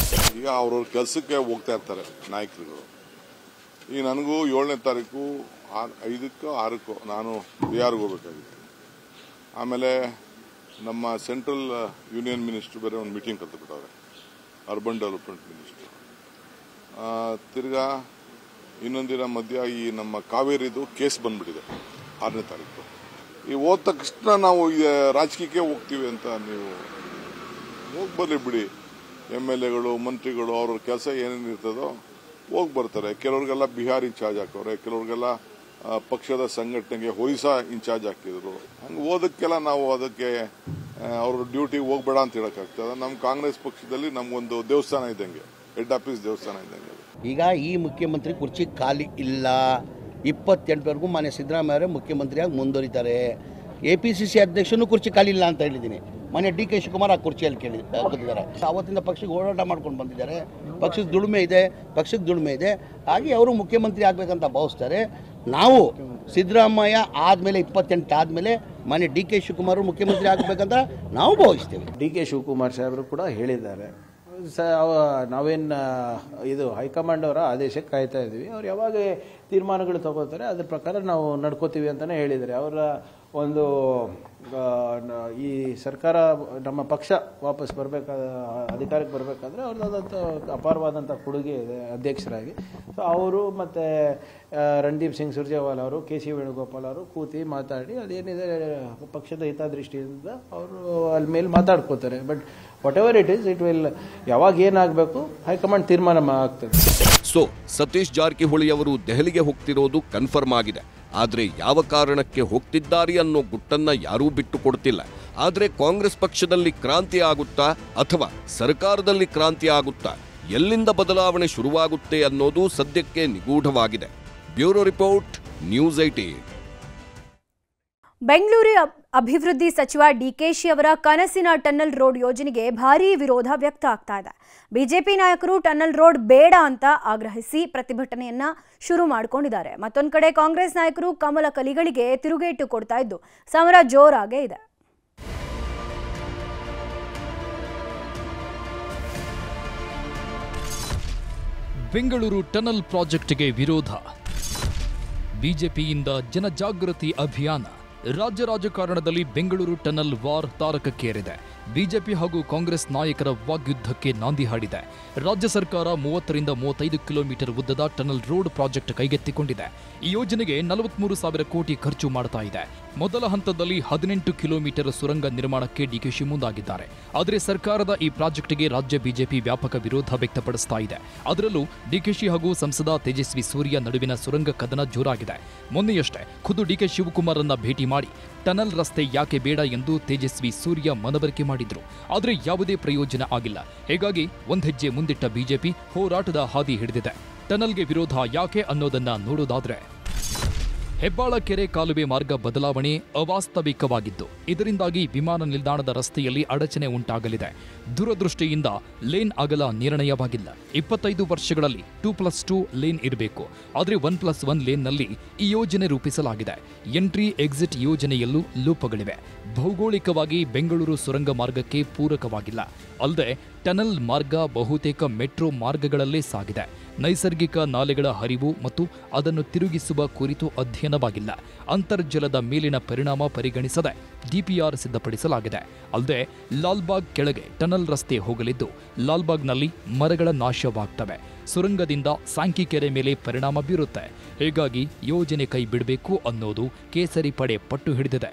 ಈಗ ಅವ್ರವ್ರ ಕೆಲಸಕ್ಕೆ ಹೋಗ್ತಾ ಇರ್ತಾರೆ ನಾಯಕರುಗಳು. ಈಗ ನನಗೂ 7ನೇ ತಾರೀಕು 5ಕ್ಕೋ 6ಕ್ಕೋ ನಾನು ಬಿಹಾರ್ಗೆ ಹೋಗ್ಬೇಕಾಗಿತ್ತು. ಆಮೇಲೆ ನಮ್ಮ ಸೆಂಟ್ರಲ್ ಯೂನಿಯನ್ ಮಿನಿಸ್ಟರ್ ಬೇರೆ ಒಂದು ಮೀಟಿಂಗ್ ಕರೆದುಬಿಟ್ಟವ್ರೆ, ಅರ್ಬನ್ ಡೆವಲಪ್ಮೆಂಟ್ ಮಿನಿಸ್ಟರ್. ತಿರ್ಗಾ ಇನ್ನೊಂದಿನ ಮಧ್ಯ ಈ ನಮ್ಮ ಕಾವೇರಿದು ಕೇಸ್ ಬಂದ್ಬಿಟ್ಟಿದೆ 6ನೇ ತಾರೀಕು. ಈ ಹೋದ ತಕ್ಷಣ ನಾವು ರಾಜಕೀಯಕ್ಕೆ ಹೋಗ್ತೀವಿ ಅಂತ ನೀವು ಹೋಗಿ ಬರ್ಲಿ ಬಿಡಿ. MLAಗಳು ಮಂತ್ರಿಗಳು ಅವ್ರವ್ರ ಕೆಲಸ ಏನೇನು ಇರ್ತದೋ ಹೋಗಿ ಬರ್ತಾರೆ. ಕೆಲವ್ರಿಗೆಲ್ಲ ಬಿಹಾರ್ ಇನ್ಚಾರ್ಜ್ ಹಾಕವ್ರೆ, ಕೆಲವ್ರಿಗೆಲ್ಲ ಪಕ್ಷದ ಸಂಘಟನೆಗೆ ಒರಿಸ್ಸಾ ಇನ್ಚಾರ್ಜ್ ಹಾಕಿದ್ರು. ಹಂಗೆ ಓದಕ್ಕೆಲ್ಲ ನಾವು ಅದಕ್ಕೆ ಅವ್ರ ಡ್ಯೂಟಿಗೆ ಹೋಗ್ಬೇಡ ಅಂತ ಹೇಳಕ್ಕಾಗ್ತದೆ. ನಮ್ಮ ಕಾಂಗ್ರೆಸ್ ಪಕ್ಷದಲ್ಲಿ ನಮ್ಗೊಂದು ದೇವಸ್ಥಾನ ಇದ್ದಂಗೆ, ಹೆಡ್ ಆಫೀಸ್ ದೇವಸ್ಥಾನ ಇದ್ದಂಗೆ. ಈಗ ಈ ಮುಖ್ಯಮಂತ್ರಿ ಕುರ್ಚಿ ಖಾಲಿ ಇಲ್ಲ. 28ವರೆಗೂ ಮಾನ್ಯ ಸಿದ್ದರಾಮಯ್ಯ ಮುಖ್ಯಮಂತ್ರಿಯಾಗಿ ಮುಂದುವರಿತಾರೆ. APCC ಅಧ್ಯಕ್ಷನೂ ಕುರ್ಚಿ ಖಾಲಿ ಇಲ್ಲ ಅಂತ ಹೇಳಿದ್ದೀನಿ. ಮಾನ್ಯ DK ಶಿವಕುಮಾರ್ ಆ ಕುರ್ಚಿಯಲ್ಲಿ ಕೂತಿದ್ದಾರೆ. ಅವತ್ತಿಂದ ಪಕ್ಷಕ್ಕೆ ಹೋರಾಟ ಮಾಡ್ಕೊಂಡು ಬಂದಿದ್ದಾರೆ. ಪಕ್ಷದ ದುಡಿಮೆ ಇದೆ. ಹಾಗೆ ಅವರು ಮುಖ್ಯಮಂತ್ರಿ ಆಗಬೇಕಂತ ಭಾವಿಸ್ತಾರೆ. ನಾವು ಸಿದ್ದರಾಮಯ್ಯ ಆದಮೇಲೆ 28 ಆದಮೇಲೆ ಮಾನ್ಯ DK ಶಿವಕುಮಾರ್ ಮುಖ್ಯಮಂತ್ರಿ ಆಗಬೇಕಂತ ನಾವು ಭಾವಿಸ್ತೇವೆ. DK ಶಿವಕುಮಾರ್ ಸಾಹೇಬರು ಕೂಡ ಹೇಳಿದ್ದಾರೆ, ನಾವೇನು ಇದು ಹೈಕಮಾಂಡ್ ಅವರ ಆದೇಶಕ್ಕೆ ಕಾಯ್ತಾ ಇದ್ದೀವಿ, ಅವ್ರು ಯಾವಾಗ ತೀರ್ಮಾನಗಳು ತಗೋತಾರೆ ಅದ್ರ ಪ್ರಕಾರ ನಾವು ನಡ್ಕೋತೀವಿ ಅಂತಲೇ ಹೇಳಿದ್ದಾರೆ. ಅವರ ಒಂದು ಈ ಸರ್ಕಾರ ನಮ್ಮ ಪಕ್ಷ ವಾಪಸ್ ಬರಬೇಕಾದ ಅಧಿಕಾರಕ್ಕೆ ಬರಬೇಕಾದ್ರೆ ಅವ್ರದ್ದಾದಂಥ ಅಪಾರವಾದಂಥ ಕೊಡುಗೆ ಇದೆ ಅಧ್ಯಕ್ಷರಾಗಿ. ಸೊ ಅವರು ಮತ್ತು ರಣದೀಪ್ ಸಿಂಗ್ ಸುರ್ಜೇವಾಲಾ ಅವರು, KC ವೇಣುಗೋಪಾಲ್ ಅವರು ಕೂತಿ ಮಾತಾಡಿ ಅದೇನಿದೆ ಪಕ್ಷದ ಹಿತದೃಷ್ಟಿಯಿಂದ ಅವರು ಅಲ್ಲಿ ಮೇಲೆ ಮಾತಾಡ್ಕೋತಾರೆ. But whatever it will ಯಾವಾಗ ಏನಾಗಬೇಕು ಹೈಕಮಾಂಡ್ ತೀರ್ಮಾನ ಆಗ್ತದೆ. ಸೊ ಸತೀಶ್ ಜಾರಕಿಹೊಳಿ ಅವರು ದೆಹಲಿಗೆ ಹೋಗ್ತಿರೋದು ಕನ್ಫರ್ಮ್ ಆಗಿದೆ. ಆದ್ರೆ ಯಾವ ಕಾರಣಕ್ಕೆ ಹೋಗ್ತಿದ್ದಾರೆ ಅನ್ನೋ ಗುಟ್ಟನ್ನ ಯಾರೂ ಬಿಟ್ಟು ಕೊಡ್ತಿಲ್ಲ. ಆದ್ರೆ ಕಾಂಗ್ರೆಸ್ ಪಕ್ಷದಲ್ಲಿ ಕ್ರಾಂತಿ ಆಗುತ್ತಾ ಅಥವಾ ಸರ್ಕಾರದಲ್ಲಿ ಕ್ರಾಂತಿ ಆಗುತ್ತಾ, ಎಲ್ಲಿಂದ ಬದಲಾವಣೆ ಶುರುವಾಗುತ್ತೆ ಅನ್ನೋದು ಸದ್ಯಕ್ಕೆ ನಿಗೂಢವಾಗಿದೆ. Bureau report, news 18. ಬೆಂಗಳೂರು ಅಭಿವೃದ್ಧಿ ಸಚಿವ ಡಿಕೆಶಿ ಅವರ ಕನಸಿನ ಟನಲ್ ರೋಡ್ ಯೋಜನೆಗೆ ಭಾರೀ ವಿರೋಧ ವ್ಯಕ್ತ ಆಗ್ತಾ ಇದೆ. ಬಿಜೆಪಿ ನಾಯಕರು ಟನಲ್ ರೋಡ್ ಬೇಡ ಅಂತ ಆಗ್ರಹಿಸಿ ಪ್ರತಿಭಟನೆಯನ್ನ ಶುರು ಮಾಡಿಕೊಂಡಿದ್ದಾರೆ. ಮತ್ತೊಂದು ಕಡೆ ಕಾಂಗ್ರೆಸ್ ನಾಯಕರು ಕಮಲ ಕಲಿಗಳಿಗೆ ತಿರುಗೇಟು ಕೊಡ್ತಾ ಇದ್ದು ಸಮರ ಜೋರಾಗೇ ಇದೆ. ಬೆಂಗಳೂರು ಟನಲ್ ಪ್ರಾಜೆಕ್ಟ್ಗೆ ವಿರೋಧ, ಬಿಜೆಪಿಯಿಂದ ಜನಜಾಗೃತಿ ಅಭಿಯಾನ. ರಾಜ್ಯ ರಾಜಕಾರಣದಲ್ಲಿ ಬೆಂಗಳೂರು ಟನಲ್ ವಾರ್ ತಾರಕಕ್ಕೇರಿದೆ. ಬಿಜೆಪಿ ಹಾಗೂ ಕಾಂಗ್ರೆಸ್ ನಾಯಕರ ವಾಗ್ಯುದ್ಧಕ್ಕೆ ನಾಂದಿ ಹಾಡಿದೆ. ರಾಜ್ಯ ಸರ್ಕಾರ 30ರಿಂದ 35 ಕಿಲೋಮೀಟರ್ ಉದ್ದದ ಟನಲ್ ರೋಡ್ ಪ್ರಾಜೆಕ್ಟ್ ಕೈಗೆತ್ತಿಕೊಂಡಿದೆ. ಈ ಯೋಜನೆಗೆ 43,000 ಕೋಟಿ ಖರ್ಚು ಮಾಡ್ತಾ ಇದೆ. ಮೊದಲ ಹಂತದಲ್ಲಿ 18 ಕಿಲೋಮೀಟರ್ ಸುರಂಗ ನಿರ್ಮಾಣಕ್ಕೆ ಡಿಕೆಶಿ ಮುಂದಾಗಿದ್ದಾರೆ. ಆದರೆ ಸರ್ಕಾರದ ಈ ಪ್ರಾಜೆಕ್ಟ್ಗೆ ರಾಜ್ಯ ಬಿಜೆಪಿ ವ್ಯಾಪಕ ವಿರೋಧ ವ್ಯಕ್ತಪಡಿಸ್ತಾ ಇದೆ. ಅದರಲ್ಲೂ ಡಿಕೆಶಿ ಹಾಗೂ ಸಂಸದ ತೇಜಸ್ವಿ ಸೂರ್ಯ ನಡುವಿನ ಸುರಂಗ ಕದನ ಜೋರಾಗಿದೆ. ಮೊನ್ನೆಯಷ್ಟೇ ಖುದ್ದು ಡಿಕೆ ಶಿವಕುಮಾರ್ ಅನ್ನ ಭೇಟಿ ಮಾಡಿ ಟನಲ್ ರಸ್ತೆ ಯಾಕೆ ಬೇಡ ಎಂದು ತೇಜಸ್ವಿ ಸೂರ್ಯ ಮನವರಿಕೆ ಮಾಡಿದ್ರು. ಆದರೆ ಯಾವುದೇ ಪ್ರಯೋಜನ ಆಗಿಲ್ಲ. ಹೀಗಾಗಿ ಒಂದ್ ಹೆಜ್ಜೆ ಮುಂದಿಟ್ಟ ಬಿಜೆಪಿ ಹೋರಾಟದ ಹಾದಿ ಹಿಡಿದಿದೆ. ಟನಲ್ಗೆ ವಿರೋಧ ಯಾಕೆ ಅನ್ನೋದನ್ನ ನೋಡೋದಾದ್ರೆ, ಹೆಬ್ಬಾಳ ಕೆರೆ ಕಾಲುವೆ ಮಾರ್ಗ ಬದಲಾವಣೆ ಅವಾಸ್ತವಿಕವಾಗಿದ್ದು ಇದರಿಂದಾಗಿ ವಿಮಾನ ನಿಲ್ದಾಣದ ರಸ್ತೆಯಲ್ಲಿ ಅಡಚಣೆ ಉಂಟಾಗಲಿದೆ. ದುರದೃಷ್ಟಿಯಿಂದ ಲೇನ್ ಅಗಲ ನಿರ್ಣಯವಾಗಿಲ್ಲ. 25 ವರ್ಷಗಳಲ್ಲಿ 2+2 ಲೇನ್ ಇರಬೇಕು. ಆದರೆ 1+1 ಲೇನ್ನಲ್ಲಿ ಈ ಯೋಜನೆ ರೂಪಿಸಲಾಗಿದೆ. ಎಂಟ್ರಿ ಎಕ್ಸಿಟ್ ಯೋಜನೆಯಲ್ಲೂ ಲೋಪಗಳಿವೆ. ಭೌಗೋಳಿಕವಾಗಿ ಬೆಂಗಳೂರು ಸುರಂಗ ಮಾರ್ಗಕ್ಕೆ ಪೂರಕವಾಗಿಲ್ಲ. ಅಲ್ಲದೆ ಟನಲ್ ಮಾರ್ಗ ಬಹುತೇಕ ಮೆಟ್ರೋ ಮಾರ್ಗಗಳಲ್ಲೇ ಸಾಗಿದೆ. ನೈಸರ್ಗಿಕ ನಾಲೆಗಳ ಹರಿವು ಮತ್ತು ಅದನ್ನು ತಿರುಗಿಸುವ ಕುರಿತು ಅಧ್ಯಯನವಾಗಿಲ್ಲ. ಅಂತರ್ಜಲದ ಮೇಲಿನ ಪರಿಣಾಮ ಪರಿಗಣಿಸದೆ DPR ಸಿದ್ಧಪಡಿಸಲಾಗಿದೆ. ಅಲ್ಲದೆ ಲಾಲ್ಬಾಗ್ ಕೆಳಗೆ ಟನಲ್ ರಸ್ತೆ ಹೋಗಲಿದ್ದು ಲಾಲ್ಬಾಗ್ನಲ್ಲಿ ಮರಗಳ ನಾಶವಾಗ್ತವೆ. ಸುರಂಗದಿಂದ ಸಾಂಕಿ ಕೆರೆ ಮೇಲೆ ಪರಿಣಾಮ ಬೀರುತ್ತೆ. ಹೀಗಾಗಿ ಯೋಜನೆ ಕೈ ಬಿಡಬೇಕು ಅನ್ನೋದು ಕೇಸರಿ ಪಡೆ ಪಟ್ಟು ಹಿಡಿದಿದೆ.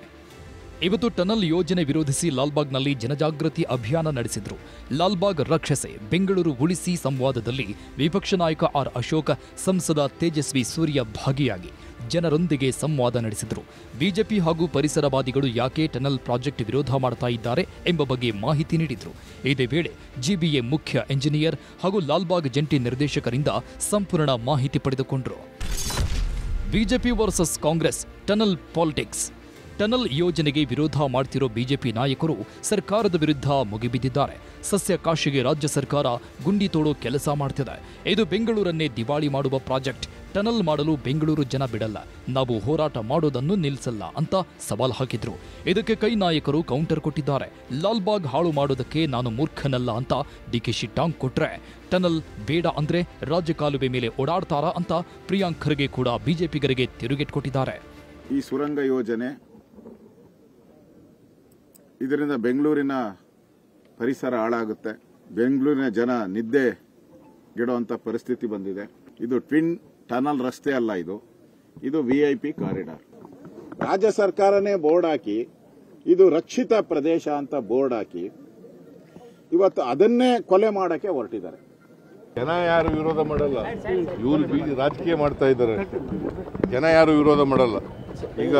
ಇವತ್ತು ಟನಲ್ ಯೋಜನೆ ವಿರೋಧಿಸಿ ಲಾಲ್ಬಾಗ್ನಲ್ಲಿ ಜನಜಾಗೃತಿ ಅಭಿಯಾನ ನಡೆಸಿದ್ರು. ಲಾಲ್ಬಾಗ್ ರಕ್ಷಸೆ ಬೆಂಗಳೂರು ಉಳಿಸಿ ಸಂವಾದದಲ್ಲಿ ವಿಪಕ್ಷ ನಾಯಕ R. ಅಶೋಕ್, ಸಂಸದ ತೇಜಸ್ವಿ ಸೂರ್ಯ ಭಾಗಿಯಾಗಿ ಜನರೊಂದಿಗೆ ಸಂವಾದ ನಡೆಸಿದರು. ಬಿಜೆಪಿ ಹಾಗೂ ಪರಿಸರವಾದಿಗಳು ಯಾಕೆ ಟನಲ್ ಪ್ರಾಜೆಕ್ಟ್ ವಿರೋಧ ಮಾಡ್ತಾ ಇದ್ದಾರೆ ಎಂಬ ಬಗ್ಗೆ ಮಾಹಿತಿ ನೀಡಿದರು. ಇದೇ ವೇಳೆ ಜಿಬಿಎ ಮುಖ್ಯ ಎಂಜಿನಿಯರ್ ಹಾಗೂ ಲಾಲ್ಬಾಗ್ ಜಂಟಿ ನಿರ್ದೇಶಕರಿಂದ ಸಂಪೂರ್ಣ ಮಾಹಿತಿ ಪಡೆದುಕೊಂಡರು. BJP versus Congress tunnel politics. Tunnel ಯೋಜನೆಗೆ ವಿರೋಧ ಮಾಡ್ತಿರೋ ಬಿಜೆಪಿ ನಾಯಕರು ಸರ್ಕಾರದ ವಿರುದ್ಧ ಮುಗಿಬಿದ್ದಿದ್ದಾರೆ. ಸಸ್ಯ ಕಾಶಿಗೆ ರಾಜ್ಯ ಸರ್ಕಾರ ಗುಂಡಿ ತೋಡೋ ಕೆಲಸ ಮಾಡ್ತಿದೆ. ಇದು ಬೆಂಗಳೂರನ್ನೇ ದಿವಾಳಿ ಮಾಡುವ ಪ್ರಾಜೆಕ್ಟ್. ಟನಲ್ ಮಾಡಲು ಬೆಂಗಳೂರು ಜನ ಬಿಡಲ್ಲ, ನಾವು ಹೋರಾಟ ಮಾಡೋದನ್ನು ನಿಲ್ಲಿಸಲ್ಲ ಅಂತ ಸವಾಲ್ ಹಾಕಿದ್ರು. ಇದಕ್ಕೆ ಕೈ ನಾಯಕರು ಕೌಂಟರ್ ಕೊಟ್ಟಿದ್ದಾರೆ. ಲಾಲ್ಬಾಗ್ ಹಾಳು ಮಾಡೋದಕ್ಕೆ ನಾನು ಮೂರ್ಖನಲ್ಲ ಅಂತ ಡಿಕೆಶಿ ಟಾಂಗ್ ಕೊಟ್ರೆ, ಟನಲ್ ಬೇಡ ಅಂದ್ರೆ ರಾಜಕಾಲುವೆ ಮೇಲೆ ಓಡಾಡ್ತಾರಾ ಅಂತ ಪ್ರಿಯಾಂಕ್ ಖರ್ಗೆ ಕೂಡ ಬಿಜೆಪಿಗರಿಗೆ ತಿರುಗೇಟ್ ಕೊಟ್ಟಿದ್ದಾರೆ. ಈ ಸುರಂಗ ಯೋಜನೆ ಇದರಿಂದ ಬೆಂಗಳೂರಿನ ಪರಿಸರ ಹಾಳಾಗುತ್ತೆ, ಬೆಂಗಳೂರಿನ ಜನ ನಿದ್ದೆಗೆಡುವಂಥ ಪರಿಸ್ಥಿತಿ ಬಂದಿದೆ. ಇದು ಟ್ವಿನ್ ಟನಲ್ ರಸ್ತೆ ಅಲ್ಲ, ಇದು VIP ಕಾರಿಡಾರ್. ರಾಜ್ಯ ಸರ್ಕಾರನೇ ಬೋರ್ಡ್ ಹಾಕಿ ಇದು ರಕ್ಷಿತ ಪ್ರದೇಶ ಅಂತ ಬೋರ್ಡ್ ಹಾಕಿ ಇವತ್ತು ಅದನ್ನೇ ಕೊಲೆ ಮಾಡಕ್ಕೆ ಹೊರಟಿದ್ದಾರೆ. ಜನ ಯಾರು ವಿರೋಧ ಮಾಡಲ್ಲ, ಇವರು ರಾಜಕೀಯ ಮಾಡ್ತಾ ಇದ್ದಾರೆ. ಜನ ಯಾರು ವಿರೋಧ ಮಾಡಲ್ಲ. ಈಗ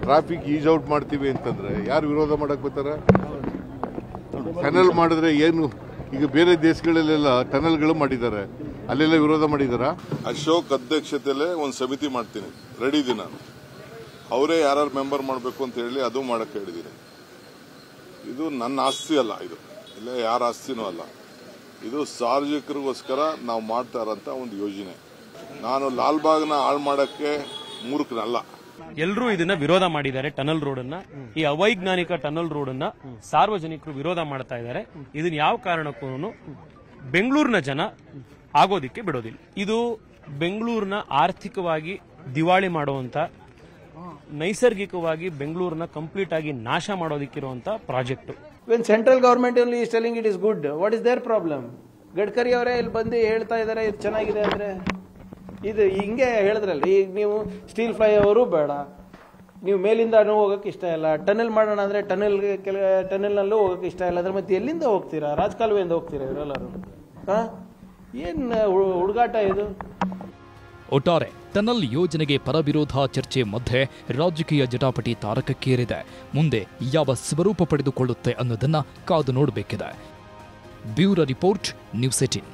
ಟ್ರಾಫಿಕ್ ಈಸ್ ಔಟ್ ಮಾಡ್ತೀವಿ ಅಂತಂದ್ರೆ ಯಾರು ವಿರೋಧ ಮಾಡಕ್ ಬರ್ತಾರೆ? ಟನಲ್ ಮಾಡಿದ್ರೆ ಏನು? ಈಗ ಬೇರೆ ದೇಶಗಳಲ್ಲೆಲ್ಲ ಟನಲ್ಗಳು ಮಾಡಿದ್ದಾರೆ, ಅಲ್ಲೆಲ್ಲ ವಿರೋಧ ಮಾಡಿದಾರ. ಅಶೋಕ್ ಅಧ್ಯಕ್ಷತೆಯಲ್ಲೇ ಒಂದು ಸಮಿತಿ ಮಾಡ್ತೀನಿ, ರೆಡಿ ಇದೀನಿ ನಾನು. ಅವರೇ ಯಾರು ಮೆಂಬರ್ ಮಾಡಬೇಕು ಅಂತ ಹೇಳಿ ಅದು ಮಾಡಕ್ಕೆ ಹೇಳಿದ್ದೀನಿ. ಇದು ನನ್ನ ಆಸ್ತಿ ಅಲ್ಲ, ಇದು ಇಲ್ಲ ಯಾರ ಆಸ್ತಿನೂ ಅಲ್ಲ. ಇದು ಸಾರ್ವಜನಿಕರಿಗೋಸ್ಕರ ನಾವು ಮಾಡ್ತಾ ಇರೋಂಥ ಒಂದು ಯೋಜನೆ. ನಾನು ಲಾಲ್ಬಾಗ್ನ ಹಾಳು ಮಾಡಕ್ಕೆ ಮೂರ್ಖನಲ್ಲ. ಎಲ್ಲರೂ ಇದನ್ನ ವಿರೋಧ ಮಾಡಿದ್ದಾರೆ. ಟನಲ್ ರೋಡ್ ಅನ್ನ, ಈ ಅವೈಜ್ಞಾನಿಕ ಟನಲ್ ರೋಡ್ ಅನ್ನ ಸಾರ್ವಜನಿಕರು ವಿರೋಧ ಮಾಡ್ತಾ ಇದ್ದಾರೆ. ಇದನ್ನ ಯಾವ ಕಾರಣಕ್ಕೂ ಬೆಂಗಳೂರಿನ ಜನ ಆಗೋದಿಕ್ಕೆ ಬಿಡೋದಿಲ್ಲ. ಇದು ಬೆಂಗಳೂರಿನ ಆರ್ಥಿಕವಾಗಿ ದಿವಾಳಿ ಮಾಡುವಂತ, ನೈಸರ್ಗಿಕವಾಗಿ ಬೆಂಗಳೂರನ್ನ ಕಂಪ್ಲೀಟ್ ಆಗಿ ನಾಶ ಮಾಡೋದಕ್ಕಿರುವಂತ project. When central government only is telling it is good, what is their problem? Gadkari ಅವರೇ ಇಲ್ಲಿ ಬಂದು ಹೇಳ್ತಾ ಇದ್ದಾರೆ ಇದು ಚೆನ್ನಾಗಿದೆ ಅಂದ್ರೆ. ಇದು ಹಿಂಗೆ ಹೇಳಿದ್ರಲ್ಲ, ಈಗ ನೀವು ಸ್ಟೀಲ್ ಫ್ಲೈ ಅವರು ಬೇಡ, ನೀವು ಮೇಲಿಂದ ಹೋಗಕ್ಕೆ ಇಷ್ಟ ಇಲ್ಲ, ಟನಲ್ ಮಾಡೋಣ ಅಂದ್ರೆ ಟನಲ್ನಲ್ಲೂ ಹೋಗಕ್ಕೆ ಇಷ್ಟ ಇಲ್ಲ, ಅದ್ರ ಮತ್ತೆ ಎಲ್ಲಿಂದ ಹೋಗ್ತೀರಾ? ರಾಜಕಾಲುವೆಯಿಂದ ಹೋಗ್ತೀರಾ ಇವರೆಲ್ಲರೂ? ಏನ್ ಹುಡುಗಾಟ ಇದು? ಒಟ್ಟಾರೆ ಟನಲ್ ಯೋಜನೆಗೆ ಪರವಿರೋಧ ಚರ್ಚೆ ಮಧ್ಯೆ ರಾಜಕೀಯ ಜಟಾಪಟಿ ತಾರಕಕ್ಕೇರಿದೆ. ಮುಂದೆ ಯಾವ ಸ್ವರೂಪ ಪಡೆದುಕೊಳ್ಳುತ್ತೆ ಅನ್ನೋದನ್ನ ಕಾದು ನೋಡಬೇಕಿದೆ. Bureau report, news 18.